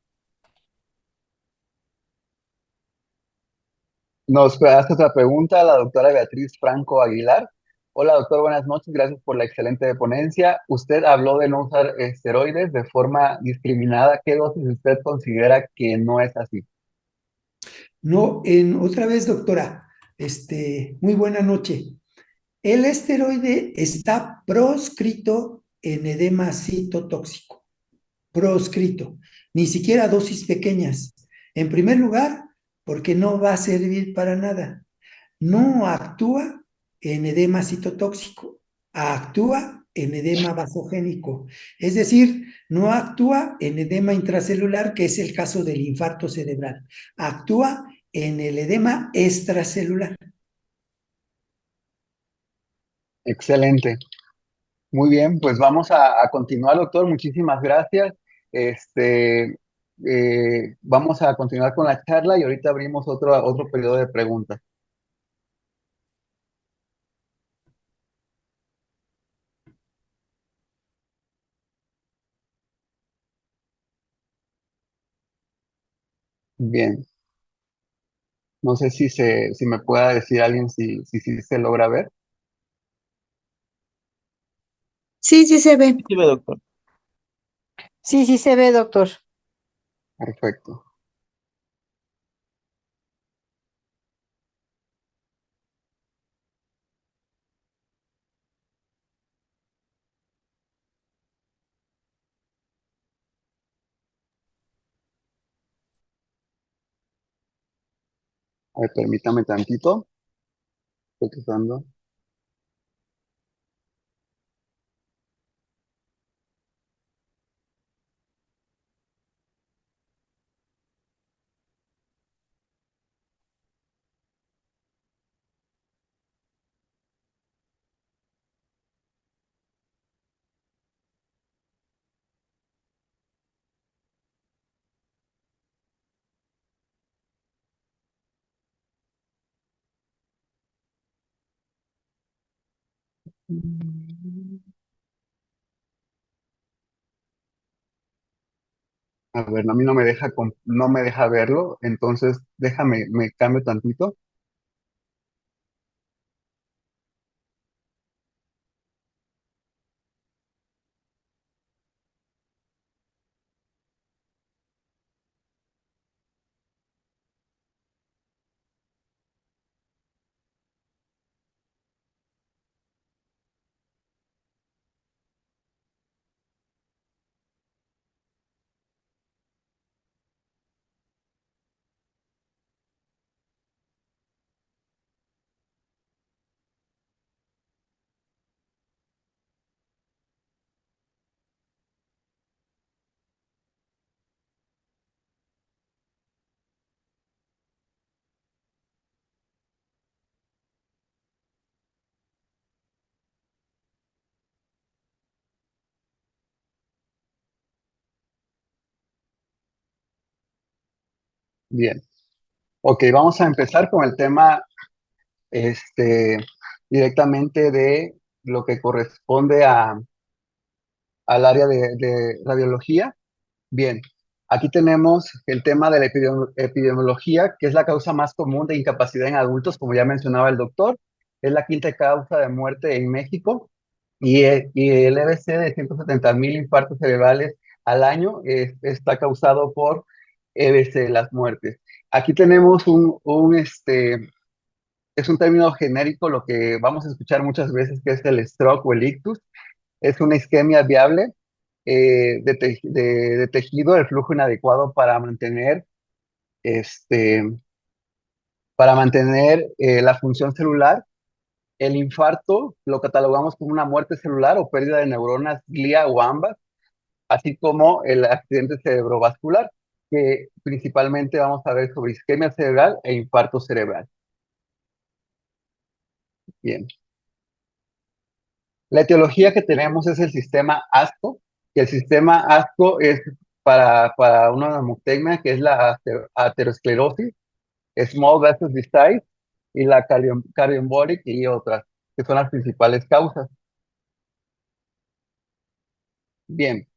B: Nos hace otra pregunta la doctora Beatriz Franco Aguilar. Hola, doctor, buenas noches. Gracias por la excelente ponencia. Usted habló de no usar esteroides de forma discriminada. ¿Qué dosis usted considera que no es así?
C: No, otra vez, doctora, muy buena noche. El esteroide está proscrito en edema citotóxico, proscrito, ni siquiera dosis pequeñas. En primer lugar, porque no va a servir para nada. No actúa en edema citotóxico, actúa en edema vasogénico, es decir, no actúa en edema intracelular, que es el caso del infarto cerebral, actúa en el edema extracelular.
B: Excelente. Muy bien, pues vamos a continuar, doctor. Muchísimas gracias. Este, vamos a continuar con la charla y ahorita abrimos otro periodo de preguntas. Bien. No sé si me pueda decir alguien si se logra ver.
E: Sí, sí se ve.
B: Sí, doctor.
E: Sí, sí se ve, doctor.
B: Perfecto. A ver, permítame tantito. Estoy tratando. A ver, a mí no me deja verlo, entonces me cambio tantito. Bien. Ok, vamos a empezar con el tema este, directamente de lo que corresponde al área de radiología. Bien, aquí tenemos el tema de la epidemiología, que es la causa más común de incapacidad en adultos, como ya mencionaba el doctor. Es la quinta causa de muerte en México y el EBC de 170,000 infartos cerebrales al año está causado por EBC, las muertes. Aquí tenemos es un término genérico, lo que vamos a escuchar muchas veces, que es el stroke o el ictus. Es una isquemia viable de tejido, el flujo inadecuado este, para mantener la función celular. El infarto lo catalogamos como una muerte celular o pérdida de neuronas, glía o ambas, así como el accidente cerebrovascular, que principalmente vamos a ver sobre isquemia cerebral e infarto cerebral. Bien. La etiología que tenemos es el sistema ASCO, y el sistema ASCO es para una neumoctemia, que es la aterosclerosis, small vessel disease y la cardioembolic y otras, que son las principales causas. Bien,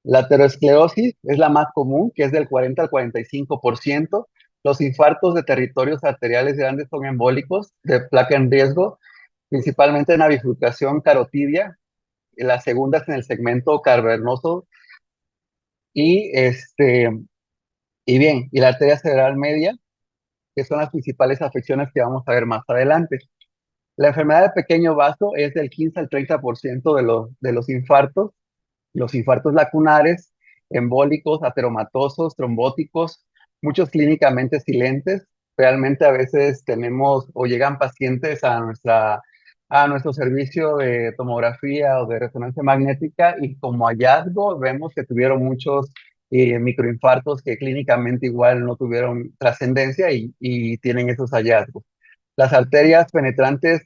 B: la aterosclerosis es la más común, que es del 40 al 45%. Los infartos de territorios arteriales grandes son embólicos, de placa en riesgo, principalmente en la bifurcación carotidia. La segunda es en el segmento cavernoso y y la arteria cerebral media, que son las principales afecciones que vamos a ver más adelante. La enfermedad de pequeño vaso es del 15 al 30% de los infartos lacunares, embólicos, ateromatosos, trombóticos, muchos clínicamente silentes, Realmente a veces tenemos o llegan pacientes a nuestro servicio de tomografía o de resonancia magnética y como hallazgo vemos que tuvieron muchos microinfartos que clínicamente igual no tuvieron trascendencia y tienen esos hallazgos. Las arterias penetrantes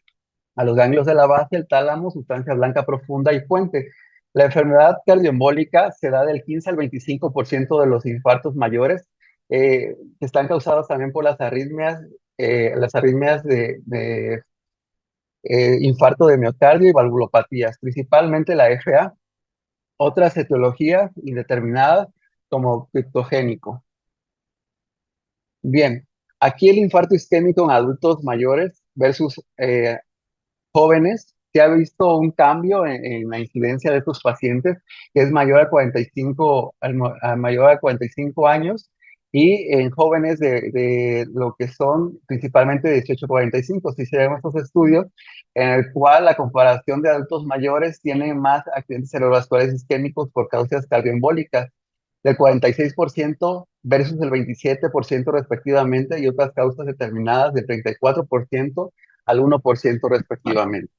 B: a los ganglios de la base, el tálamo, sustancia blanca profunda y fuente. La enfermedad cardioembólica se da del 15 al 25% de los infartos mayores, que están causados también por las arritmias de infarto de miocardio y valvulopatías, principalmente la FA, otras etiologías indeterminadas como criptogénico. Bien, aquí el infarto isquémico en adultos mayores versus jóvenes, se ha visto un cambio en la incidencia de estos pacientes, que es mayor a 45, mayor a 45 años, y en jóvenes de lo que son principalmente 18 a 45. Si se ven estos estudios, en el cual la comparación de adultos mayores tiene más accidentes cerebrovasculares isquémicos por causas cardioembólicas, del 46% versus el 27% respectivamente, y otras causas determinadas del 34% al 1% respectivamente.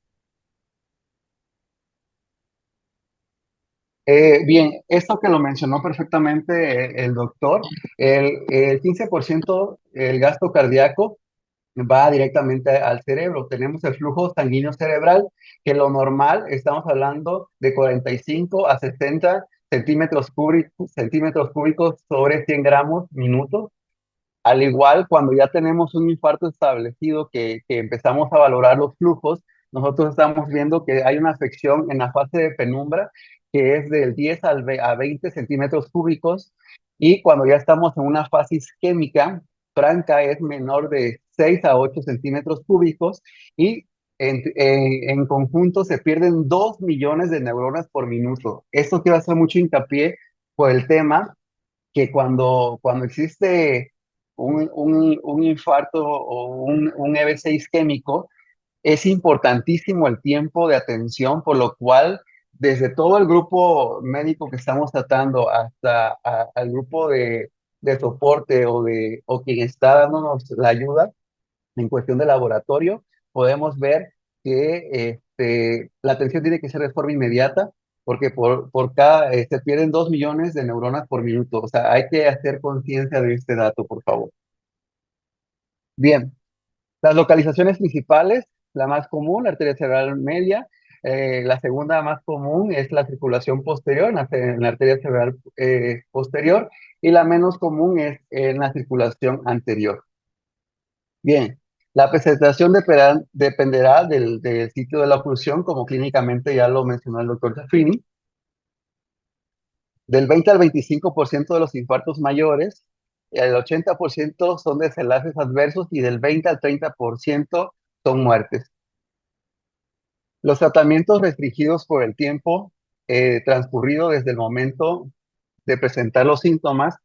B: Bien, esto que lo mencionó perfectamente el doctor, el 15% el gasto cardíaco va directamente al cerebro. Tenemos el flujo sanguíneo cerebral, que lo normal, estamos hablando de 45 a 60 centímetros cúbicos sobre 100 gramos minutos. Al igual, cuando ya tenemos un infarto establecido, que empezamos a valorar los flujos, nosotros estamos viendo que hay una afección en la fase de penumbra que es del 10 a 20 centímetros cúbicos, y cuando ya estamos en una fase isquémica franca es menor de 6 a 8 centímetros cúbicos, y en conjunto se pierden 2 millones de neuronas por minuto. Esto quiero hacer mucho hincapié por el tema que cuando existe un infarto o un EBC isquémico, es importantísimo el tiempo de atención, por lo cual desde todo el grupo médico que estamos tratando hasta al grupo de soporte o quien está dándonos la ayuda en cuestión de laboratorio, podemos ver que la atención tiene que ser de forma inmediata, porque por cada, se pierden 2 millones de neuronas por minuto. O sea, hay que hacer conciencia de este dato, por favor. Bien, las localizaciones principales, la más común, la arteria cerebral media. La segunda más común es la circulación posterior, en la arteria cerebral posterior, y la menos común es en la circulación anterior. Bien, la presentación dependerá del sitio de la oclusión, como clínicamente ya lo mencionó el doctor Zaffini. Del 20 al 25% de los infartos mayores, el 80% son desenlaces adversos y del 20 al 30% son muertes. Los tratamientos restringidos por el tiempo transcurrido desde el momento de presentar los síntomas,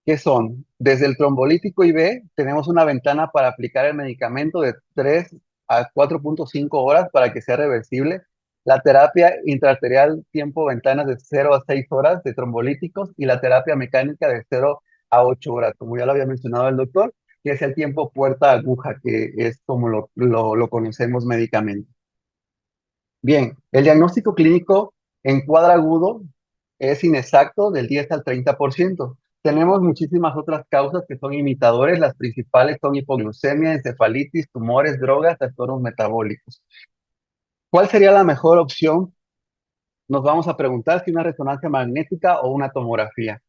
B: que son, desde el trombolítico IV, tenemos una ventana para aplicar el medicamento de 3 a 4.5 horas para que sea reversible. La terapia intraarterial, tiempo ventanas de 0 a 6 horas de trombolíticos, y la terapia mecánica de 0 a 8 horas, como ya lo había mencionado el doctor, que es el tiempo puerta aguja, que es como lo conocemos médicamente. Bien, el diagnóstico clínico en cuadro agudo es inexacto del 10 al 30%. Tenemos muchísimas otras causas que son imitadores. Las principales son hipoglucemia, encefalitis, tumores, drogas, trastornos metabólicos. ¿Cuál sería la mejor opción? Nos vamos a preguntar si una resonancia magnética o una tomografía.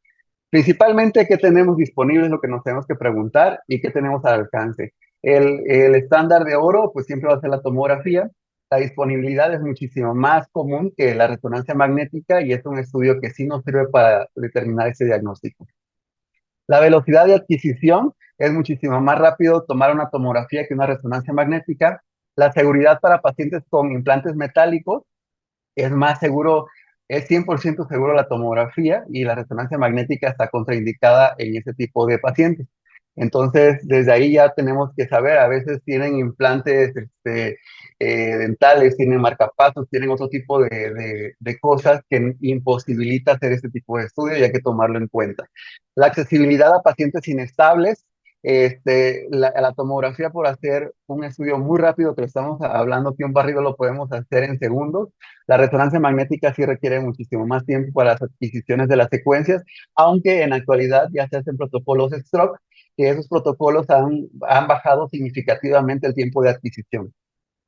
B: Principalmente, ¿qué tenemos disponible? Es lo que nos tenemos que preguntar, y qué tenemos al alcance. El estándar de oro, pues siempre va a ser la tomografía. La disponibilidad es muchísimo más común que la resonancia magnética, y es un estudio que sí nos sirve para determinar ese diagnóstico. La velocidad de adquisición es muchísimo más rápido tomar una tomografía que una resonancia magnética. La seguridad para pacientes con implantes metálicos es más seguro, es 100% seguro la tomografía, y la resonancia magnética está contraindicada en ese tipo de pacientes. Entonces, desde ahí ya tenemos que saber, a veces tienen implantes dentales, tienen marcapasos, tienen otro tipo de cosas que imposibilita hacer este tipo de estudio, y hay que tomarlo en cuenta. La accesibilidad a pacientes inestables La tomografía, por hacer un estudio muy rápido, que estamos hablando que un barrido lo podemos hacer en segundos. La resonancia magnética sí requiere muchísimo más tiempo para las adquisiciones de las secuencias, aunque en la actualidad ya se hacen protocolos Stroke, que esos protocolos han bajado significativamente el tiempo de adquisición.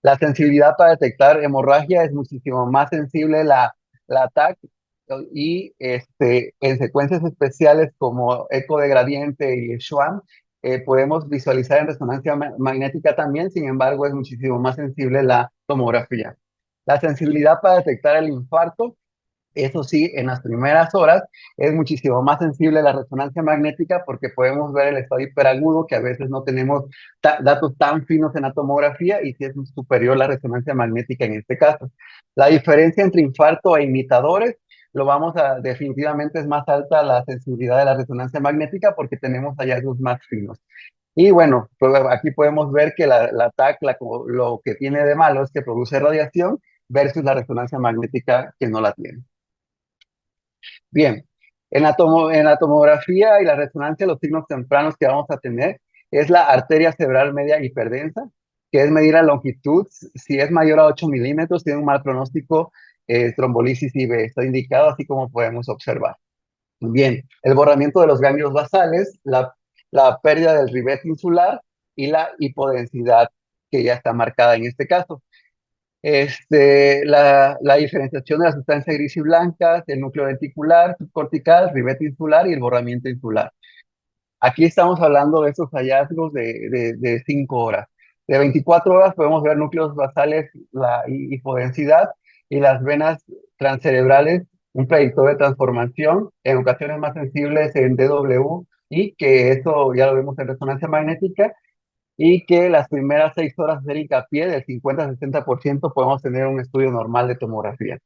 B: La sensibilidad para detectar hemorragia es muchísimo más sensible la TAC, y en secuencias especiales como eco de gradiente y Schwann, podemos visualizar en resonancia magnética también. Sin embargo, es muchísimo más sensible la tomografía. La sensibilidad para detectar el infarto, eso sí, en las primeras horas es muchísimo más sensible la resonancia magnética, porque podemos ver el estado hiperagudo, que a veces no tenemos datos tan finos en la tomografía, y sí es superior la resonancia magnética en este caso. La diferencia entre infarto e imitadores, definitivamente es más alta la sensibilidad de la resonancia magnética, porque tenemos hallazgos más finos. Y bueno, pues aquí podemos ver que la TAC, lo que tiene de malo es que produce radiación, versus la resonancia magnética, que no la tiene. Bien, en la tomografía y la resonancia, los signos tempranos que vamos a tener es la arteria cerebral media hiperdensa, que es medir la longitud. Si es mayor a 8 milímetros, tiene un mal pronóstico, trombolisis IB. Está indicado, así como podemos observar. Bien, el borramiento de los ganglios basales, la pérdida del ribete insular y la hipodensidad, que ya está marcada en este caso. La diferenciación de las sustancias gris y blancas, el núcleo lenticular, subcortical, ribete insular y el borramiento insular. Aquí estamos hablando de esos hallazgos de 5 horas. De 24 horas podemos ver núcleos basales, la hipodensidad, y las venas transcerebrales, un predictor de transformación, en ocasiones más sensibles en DW, y que eso ya lo vemos en resonancia magnética, y que las primeras 6 horas hacer hincapié, del 50 al 60% podemos tener un estudio normal de tomografía.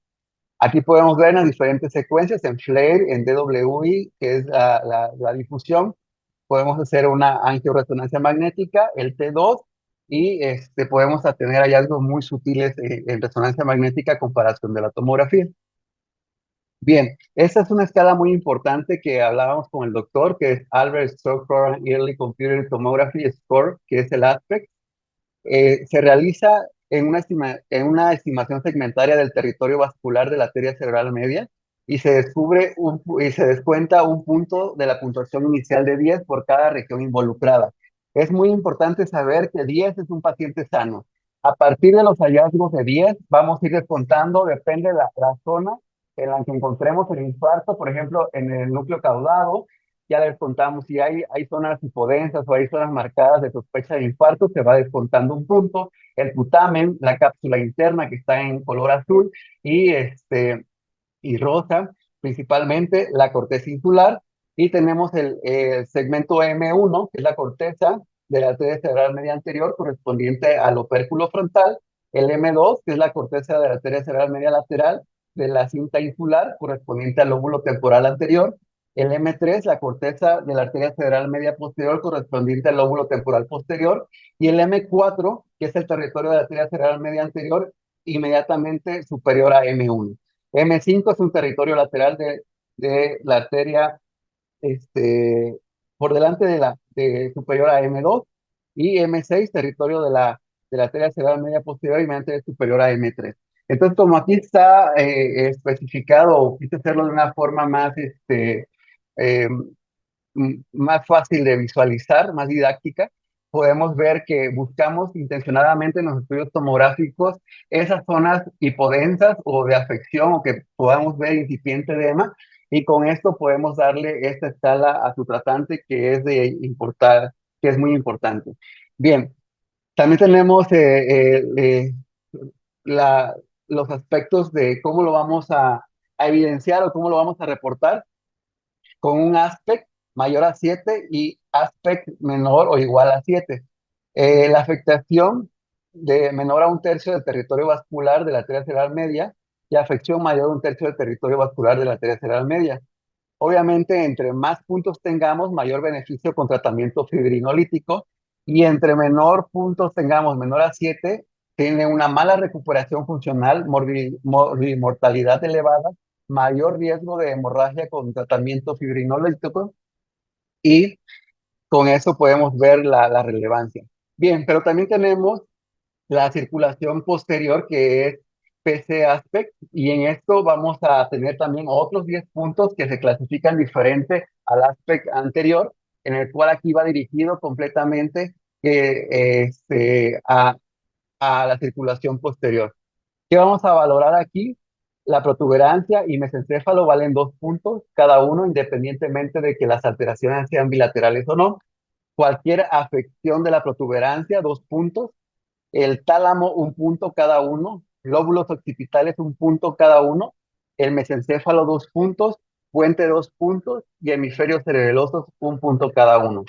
B: Aquí podemos ver en las diferentes secuencias, en FLAIR, en DWI, que es la difusión. Podemos hacer una angioresonancia magnética, el T2, y podemos tener hallazgos muy sutiles en resonancia magnética a comparación de la tomografía. Bien, esta es una escala muy importante que hablábamos con el doctor, que es Albert Stroke Program Early Computed Tomography Score, que es el ASPECT. Se realiza en una estimación segmentaria del territorio vascular de la arteria cerebral media, y se descuenta un punto de la puntuación inicial de 10 por cada región involucrada. Es muy importante saber que 10 es un paciente sano. A partir de los hallazgos de 10, vamos a ir descontando, depende de la zona en la que encontremos el infarto. Por ejemplo, en el núcleo caudado, ya les contamos si hay zonas hipodensas o hay zonas marcadas de sospecha de infarto, se va descontando un punto. El putamen, la cápsula interna, que está en color azul y rosa, principalmente la corteza insular, y tenemos el segmento M1, que es la corteza de la arteria cerebral media anterior, correspondiente al opérculo frontal. El M2, que es la corteza de la arteria cerebral media lateral de la cinta insular, correspondiente al lóbulo temporal anterior. El M3, la corteza de la arteria cerebral media posterior, correspondiente al lóbulo temporal posterior. Y el M4, que es el territorio de la arteria cerebral media anterior, inmediatamente superior a M1. M5 es un territorio lateral de la arteria, por delante superior a M2. Y M6, territorio de la arteria cerebral media posterior, inmediatamente superior a M3. Entonces, como aquí está especificado, o quise hacerlo de una forma eh, más fácil de visualizar, más didáctica, podemos ver que buscamos intencionadamente en los estudios tomográficos esas zonas hipodensas o de afección, o que podamos ver incipiente edema, y con esto podemos darle esta escala a su tratante, que es muy importante. Bien, también tenemos la, los aspectos de cómo lo vamos a evidenciar o cómo lo vamos a reportar, con un aspect mayor a 7 y aspect menor o igual a 7. La afectación de menor a un tercio del territorio vascular de la arteria cerebral media, y afección mayor a un tercio del territorio vascular de la arteria cerebral media. Obviamente, entre más puntos tengamos, mayor beneficio con tratamiento fibrinolítico, y entre menor puntos tengamos, menor a 7, tiene una mala recuperación funcional, mortalidad elevada, mayor riesgo de hemorragia con tratamiento fibrinolítico, y con eso podemos ver la relevancia. Bien, pero también tenemos la circulación posterior, que es PC Aspect, y en esto vamos a tener también otros 10 puntos que se clasifican diferente al aspect anterior, en el cual aquí va dirigido completamente a la circulación posterior. ¿Qué vamos a valorar aquí? La protuberancia y mesencéfalo valen 2 puntos cada uno, independientemente de que las alteraciones sean bilaterales o no. Cualquier afección de la protuberancia, 2 puntos. El tálamo, 1 punto cada uno. Lóbulos occipitales, 1 punto cada uno. El mesencéfalo, 2 puntos. Puente, 2 puntos. Y hemisferios cerebelosos, 1 punto cada uno.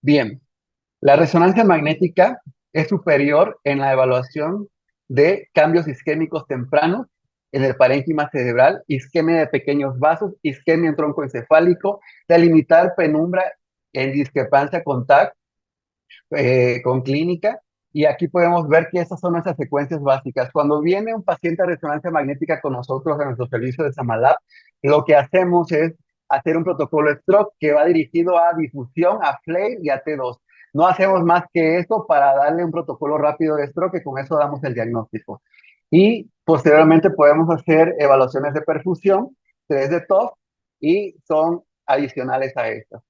B: Bien, la resonancia magnética es superior en la evaluación de cambios isquémicos tempranos en el parénquima cerebral, isquemia de pequeños vasos, isquemia en tronco encefálico, delimitar penumbra en discrepancia con TAC, con clínica, y aquí podemos ver que esas son nuestras secuencias básicas. Cuando viene un paciente a resonancia magnética con nosotros en nuestro servicio de Samalab, lo que hacemos es hacer un protocolo stroke que va dirigido a difusión, a flare y a T2. No hacemos más que eso para darle un protocolo rápido de stroke, que con eso damos el diagnóstico. Y posteriormente podemos hacer evaluaciones de perfusión, 3 de TOF, y son adicionales a esto.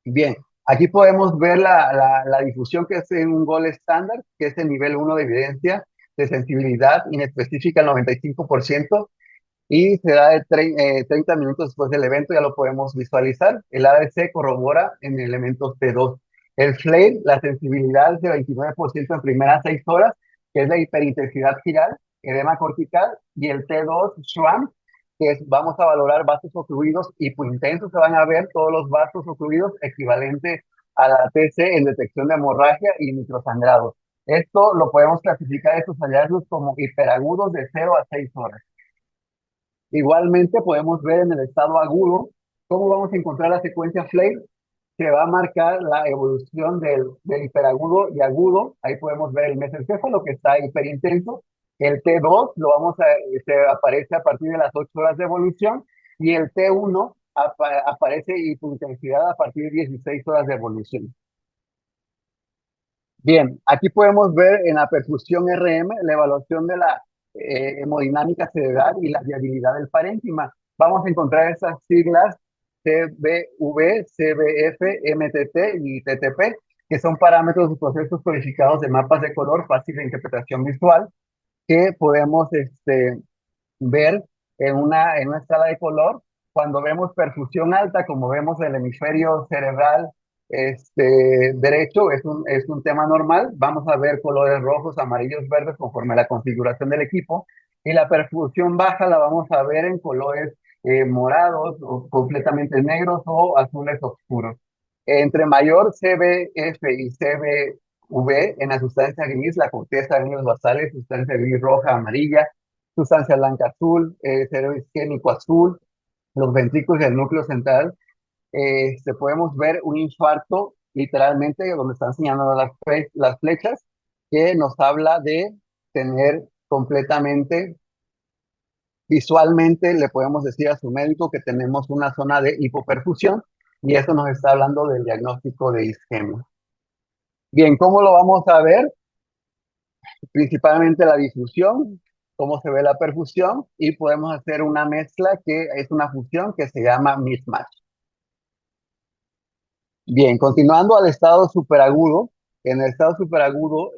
B: Bien, aquí podemos ver la difusión que es en un gol estándar, que es el nivel 1 de evidencia de sensibilidad inespecífica al 95%, y se da de 30 minutos después del evento, ya lo podemos visualizar. El ADC corrobora en elementos T2. El flare, la sensibilidad es de 29% en primeras 6 horas, que es la hiperintensidad giral, edema cortical, y el T2 Schramm, que es, vamos a valorar vasos ocluidos hipointensos, se van a ver todos los vasos ocluidos equivalente a la TC en detección de hemorragia y microsangrado. Esto lo podemos clasificar, estos hallazgos, como hiperagudos de 0 a 6 horas. Igualmente podemos ver en el estado agudo cómo vamos a encontrar la secuencia flare. Se va a marcar la evolución del hiperagudo y agudo. Ahí podemos ver el mesencéfalo, que está hiperintenso. El T2 se aparece a partir de las 8 horas de evolución, y el T1 aparece hipointensidad a partir de 16 horas de evolución. Bien, aquí podemos ver en la perfusión RM la evaluación de la hemodinámica cerebral y la viabilidad del parénquima. Vamos a encontrar esas siglas CBV, CBF, MTT y TTP, que son parámetros y procesos codificados de mapas de color fácil de interpretación visual, que podemos ver en una escala de color. Cuando vemos perfusión alta, como vemos el hemisferio cerebral derecho, es un tema normal. Vamos a ver colores rojos, amarillos, verdes, conforme a la configuración del equipo. Y la perfusión baja la vamos a ver en colores morados, o completamente negros, o azules oscuros. Entre mayor CBF y CBV en la sustancia gris, la corteza de ganglios basales, sustancia gris roja, amarilla, sustancia blanca azul, cerebro isquémico azul, los ventrículos del núcleo central. Podemos ver un infarto, literalmente, donde están señalando las flechas, que nos habla de tener completamente, visualmente, le podemos decir a su médico que tenemos una zona de hipoperfusión, y eso nos está hablando del diagnóstico de isquemia. Bien, ¿cómo lo vamos a ver? Principalmente la difusión, cómo se ve la perfusión, y podemos hacer una mezcla que es una fusión que se llama mismatch. Bien, continuando al estado superagudo. En el estado superagudo,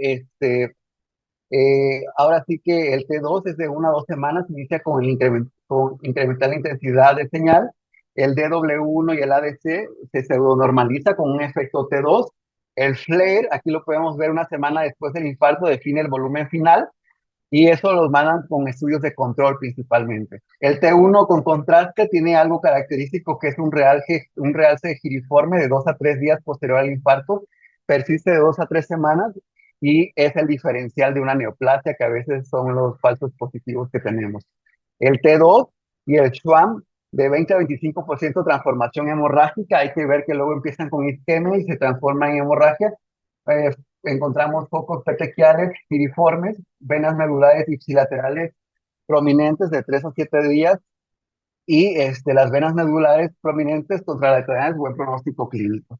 B: ahora sí que el T2 es de 1 a 2 semanas, inicia con incrementar la intensidad de señal. El DW1 y el ADC se pseudonormaliza con un efecto T2. El flare, aquí lo podemos ver una semana después del infarto, define el volumen final, y eso los mandan con estudios de control principalmente. El T1 con contraste tiene algo característico, que es un realce giriforme de 2 a 3 días posterior al infarto, persiste de 2 a 3 semanas, y es el diferencial de una neoplasia, que a veces son los falsos positivos que tenemos. El T2 y el Schwann de 20 a 25% transformación hemorrágica. Hay que ver que luego empiezan con isquemia y se transforman en hemorragia. Encontramos focos petequiales piriformes, venas medulares ipsilaterales prominentes de 3 a 7 días, y las venas medulares prominentes contra la enfermedad, buen pronóstico clínico.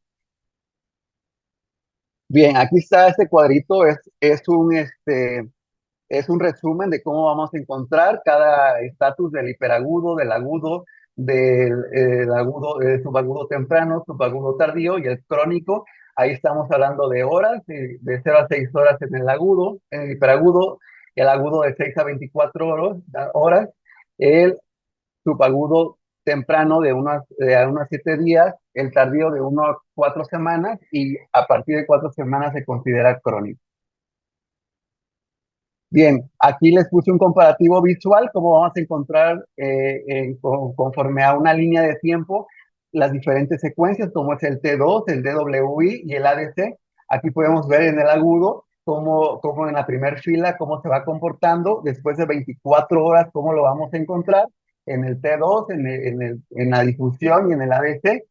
B: Bien, aquí está este cuadrito, es un resumen de cómo vamos a encontrar cada estatus del hiperagudo, del agudo, del agudo, subagudo temprano, subagudo tardío y el crónico. Ahí estamos hablando de horas, de 0 a 6 horas en el agudo, en el hiperagudo, el agudo de 6 a 24 horas, el subagudo temprano de a 1 a 7 días, el tardío de 1 a 4 semanas y a partir de 4 semanas se considera crónico. Bien, aquí les puse un comparativo visual, como vamos a encontrar conforme a una línea de tiempo las diferentes secuencias, como es el T2, el DWI y el ADC. Aquí podemos ver en el agudo cómo en la primera fila, cómo se va comportando, después de 24 horas, cómo lo vamos a encontrar en el T2, en la difusión y en el ADC,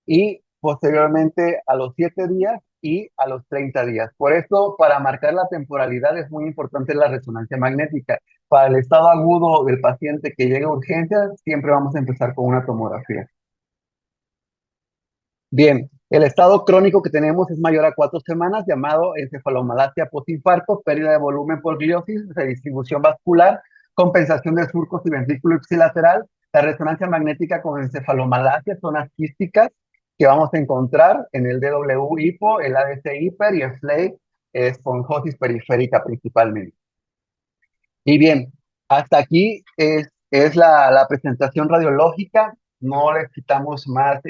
B: y posteriormente a los 7 días y a los 30 días. Por eso, para marcar la temporalidad es muy importante la resonancia magnética. Para el estado agudo del paciente que llegue a urgencias, siempre vamos a empezar con una tomografía. Bien, el estado crónico que tenemos es mayor a 4 semanas, llamado encefalomalacia postinfarto, pérdida de volumen por gliosis, redistribución vascular, compensación de surcos y ventrículo ipsilateral. La resonancia magnética con encefalomalacia, zonas quísticas, que vamos a encontrar en el DW hipo, el ADC hiper y el FLAE, esponjosis periférica principalmente. Y bien, hasta aquí es la presentación radiológica. No les quitamos más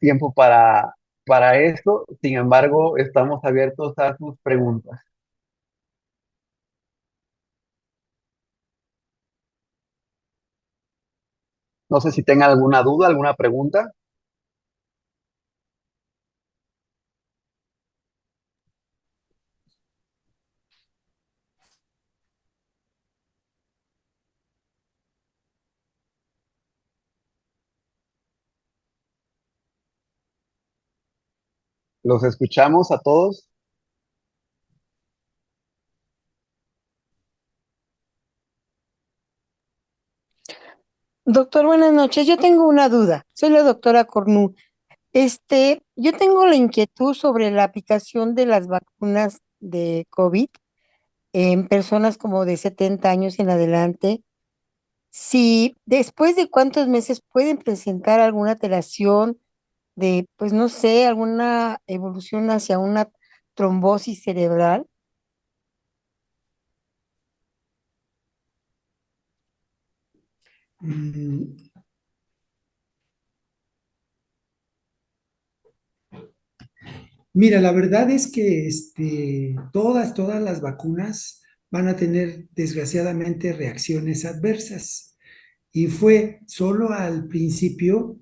B: tiempo para esto. Sin embargo, estamos abiertos a sus preguntas. No sé si tengan alguna duda, alguna pregunta. Los escuchamos a todos.
E: Doctor, buenas noches. Yo tengo una duda. Soy la doctora Cornú. Yo tengo la inquietud sobre la aplicación de las vacunas de COVID en personas como de 70 años en adelante. Si después de cuántos meses pueden presentar alguna alteración de, pues no sé, alguna evolución hacia una trombosis cerebral.
C: Mm, Mira, la verdad es que todas las vacunas van a tener desgraciadamente reacciones adversas. Y fue solo al principio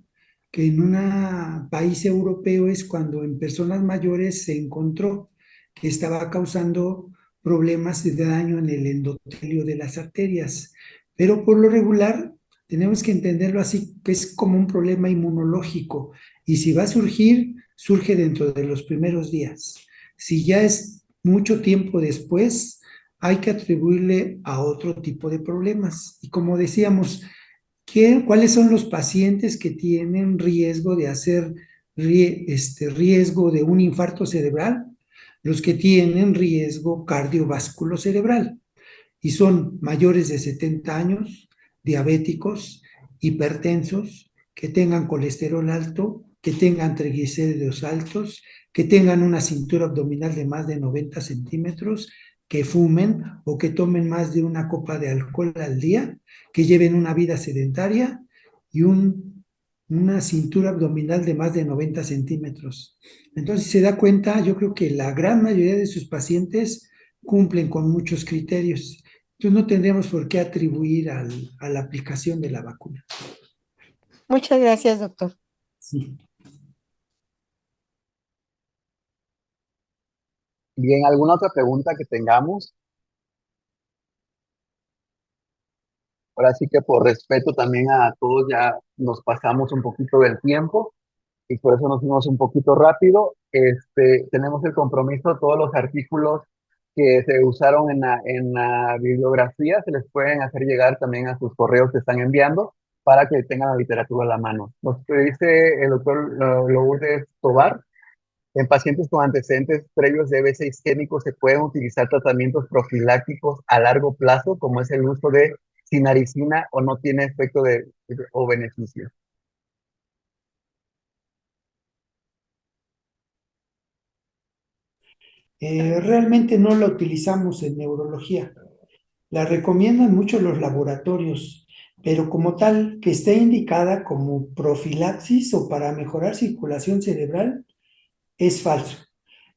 C: que en un país europeo es cuando en personas mayores se encontró que estaba causando problemas de daño en el endotelio de las arterias. Pero por lo regular tenemos que entenderlo así, que es como un problema inmunológico. Y si va a surgir, surge dentro de los primeros días. Si ya es mucho tiempo después, hay que atribuirle a otro tipo de problemas. Y como decíamos, ¿cuáles son los pacientes que tienen riesgo de hacer riesgo de un infarto cerebral? Los que tienen riesgo cardiovascular cerebral y son mayores de 70 años, diabéticos, hipertensos, que tengan colesterol alto, que tengan triglicéridos altos, que tengan una cintura abdominal de más de 90 centímetros, que fumen o que tomen más de una copa de alcohol al día, que lleven una vida sedentaria y una cintura abdominal de más de 90 centímetros. Entonces, si se da cuenta, yo creo que la gran mayoría de sus pacientes cumplen con muchos criterios. Entonces, no tendríamos por qué atribuir a la aplicación de la vacuna.
E: Muchas gracias, doctor.
C: Sí.
B: Bien, ¿alguna otra pregunta que tengamos? Ahora sí que por respeto también a todos ya nos pasamos un poquito del tiempo y por eso nos fuimos un poquito rápido. Tenemos el compromiso, todos los artículos que se usaron en la bibliografía, se les pueden hacer llegar también a sus correos que están enviando para que tengan la literatura a la mano. Nos dice el doctor Lourdes Tobar, en pacientes con antecedentes previos de B6 isquémico se pueden utilizar tratamientos profilácticos a largo plazo, como es el uso de sinaricina, o no tiene efecto o beneficio.
C: Realmente no la utilizamos en neurología. La recomiendan mucho los laboratorios, pero como tal, que esté indicada como profilaxis o para mejorar circulación cerebral, es falso.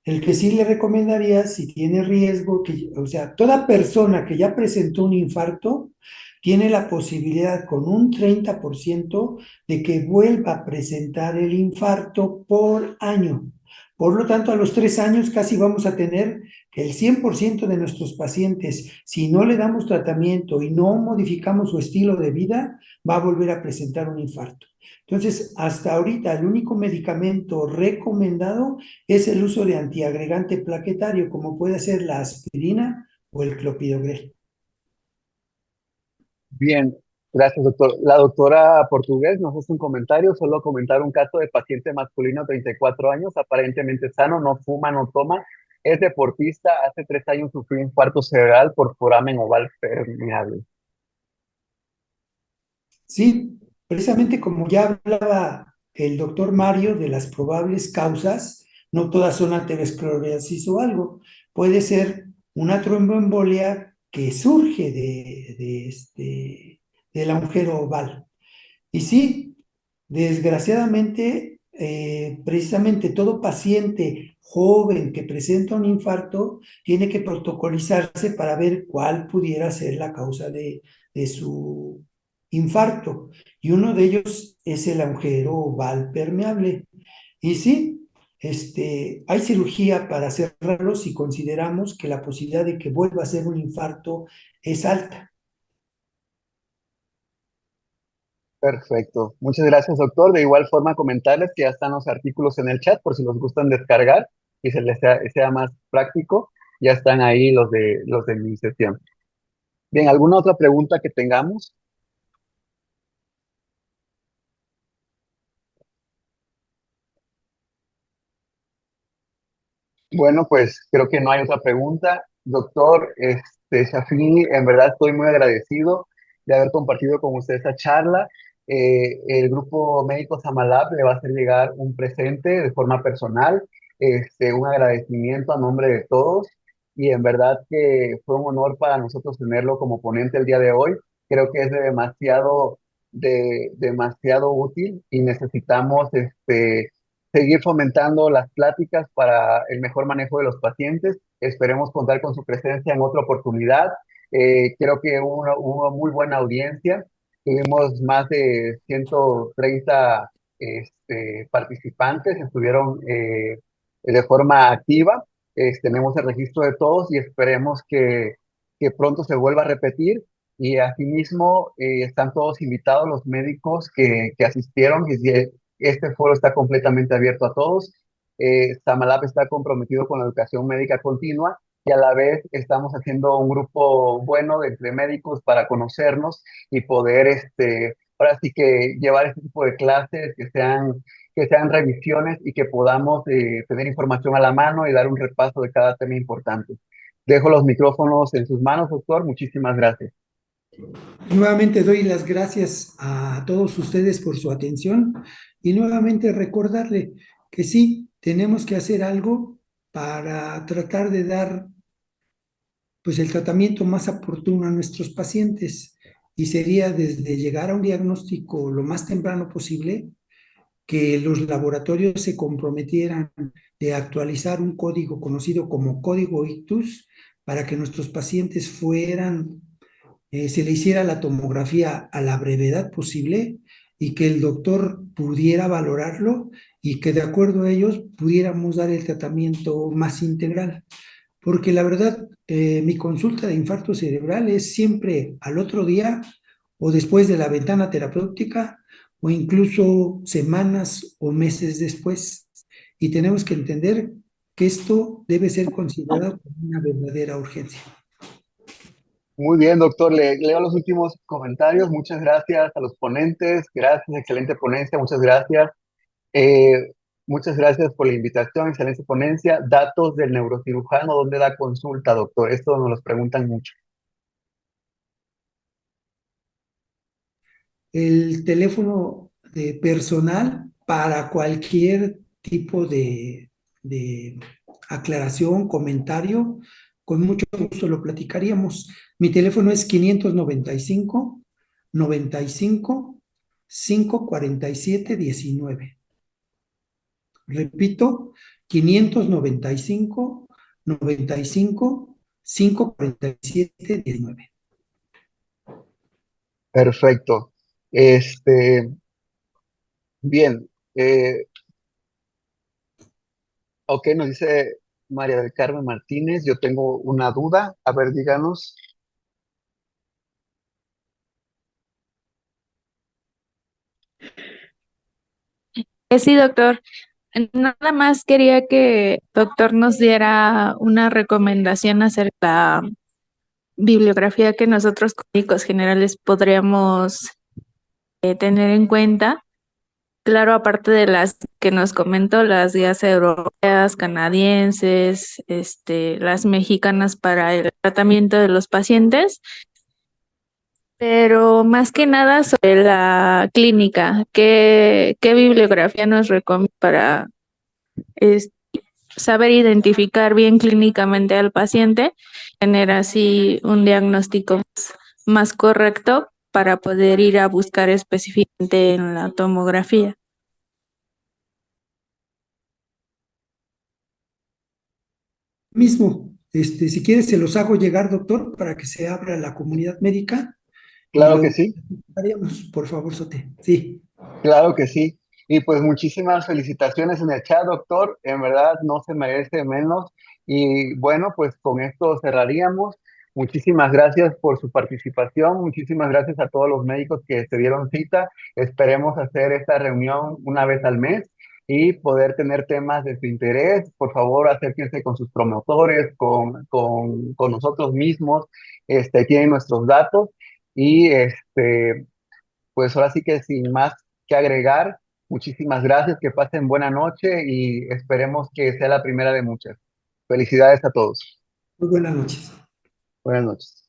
C: El que sí le recomendaría, si tiene riesgo, o sea, toda persona que ya presentó un infarto tiene la posibilidad con un 30% de que vuelva a presentar el infarto por año. Por lo tanto, a los 3 años casi vamos a tener que el 100% de nuestros pacientes, si no le damos tratamiento y no modificamos su estilo de vida, va a volver a presentar un infarto. Entonces, hasta ahorita el único medicamento recomendado es el uso de antiagregante plaquetario, como puede ser la aspirina o el clopidogrel.
B: Bien, gracias, doctor. La doctora Portugués nos hace un comentario, solo comentar un caso de paciente masculino, 34 años, aparentemente sano, no fuma, no toma, es deportista, hace 3 años sufrió infarto cerebral por foramen oval permeable.
C: Sí, precisamente como ya hablaba el doctor Mario de las probables causas, no todas son aterosclerosis o algo, puede ser una tromboembolia que surge del agujero oval. Y sí, desgraciadamente, precisamente todo paciente joven que presenta un infarto tiene que protocolizarse para ver cuál pudiera ser la causa de su infarto. Y uno de ellos es el agujero oval permeable. Y sí, hay cirugía para cerrarlo si consideramos que la posibilidad de que vuelva a ser un infarto es alta.
B: Perfecto. Muchas gracias, doctor. De igual forma, comentarles que ya están los artículos en el chat por si los gustan descargar y se les sea más práctico. Ya están ahí los de mi sesión. Bien, ¿alguna otra pregunta que tengamos? Bueno, pues creo que no hay otra pregunta. Doctor Shafini, en verdad estoy muy agradecido de haber compartido con usted esta charla. El grupo médico Samalab le va a hacer llegar un presente de forma personal, un agradecimiento a nombre de todos, y en verdad que fue un honor para nosotros tenerlo como ponente el día de hoy. Creo que es demasiado útil y necesitamos seguir fomentando las pláticas para el mejor manejo de los pacientes. Esperemos contar con su presencia en otra oportunidad. Creo que hubo muy buena audiencia. Tuvimos más de 130 participantes, estuvieron de forma activa. Tenemos el registro de todos y esperemos que pronto se vuelva a repetir. Y asimismo, están todos invitados los médicos que asistieron. Y este foro está completamente abierto a todos. Samalab está comprometido con la educación médica continua y a la vez estamos haciendo un grupo bueno de entre médicos para conocernos y poder, ahora sí que llevar este tipo de clases que sean revisiones y que podamos tener información a la mano y dar un repaso de cada tema importante. Dejo los micrófonos en sus manos, doctor. Muchísimas gracias.
C: Nuevamente doy las gracias a todos ustedes por su atención y nuevamente recordarle que sí, tenemos que hacer algo para tratar de dar pues el tratamiento más oportuno a nuestros pacientes y sería desde llegar a un diagnóstico lo más temprano posible, que los laboratorios se comprometieran de actualizar un código conocido como código ictus para que nuestros pacientes se le hiciera la tomografía a la brevedad posible y que el doctor pudiera valorarlo y que de acuerdo a ellos pudiéramos dar el tratamiento más integral. Porque la verdad, mi consulta de infarto cerebral es siempre al otro día o después de la ventana terapéutica o incluso semanas o meses después. Y tenemos que entender que esto debe ser considerado como una verdadera urgencia.
B: Muy bien, doctor. Leo los últimos comentarios. Muchas gracias a los ponentes. Gracias, excelente ponencia. Muchas gracias. Eh, Muchas gracias por la invitación, excelente ponencia. Datos del neurocirujano, ¿dónde da consulta, doctor? Esto nos los preguntan mucho.
C: El teléfono de personal para cualquier tipo de aclaración, comentario, con mucho gusto lo platicaríamos. Mi teléfono es 595 95 547 19. Repito, 595 95 547 19.
B: Perfecto. Bien. Ok, nos dice María del Carmen Martínez. Yo tengo una duda. A ver, díganos.
F: Sí, doctor. Nada más quería que doctor nos diera una recomendación acerca de la bibliografía que nosotros médicos generales podríamos tener en cuenta. Claro, aparte de las que nos comentó, las guías europeas, canadienses, las mexicanas para el tratamiento de los pacientes, pero más que nada sobre la clínica, ¿qué bibliografía nos recomienda para es- saber identificar bien clínicamente al paciente, tener así un diagnóstico más correcto para poder ir a buscar específicamente en la tomografía?
C: Mismo, si quieres, se los hago llegar, doctor, para que se abra la comunidad médica y
B: Claro que
C: lo
B: sí.
C: haríamos, por favor, Sote. Sí,
B: Claro que sí. Y pues muchísimas felicitaciones en el chat, doctor. En verdad no se merece menos. Y bueno, pues con esto cerraríamos. Muchísimas gracias por su participación. Muchísimas gracias a todos los médicos que se dieron cita. Esperemos hacer esta reunión una vez al mes y poder tener temas de su interés. Por favor, acérquense con sus promotores, con nosotros mismos. Tienen nuestros datos y pues ahora sí que sin más que agregar, muchísimas gracias, que pasen buena noche y esperemos que sea la primera de muchas. Felicidades a todos.
C: muy buenas noches.
B: Buenas noches.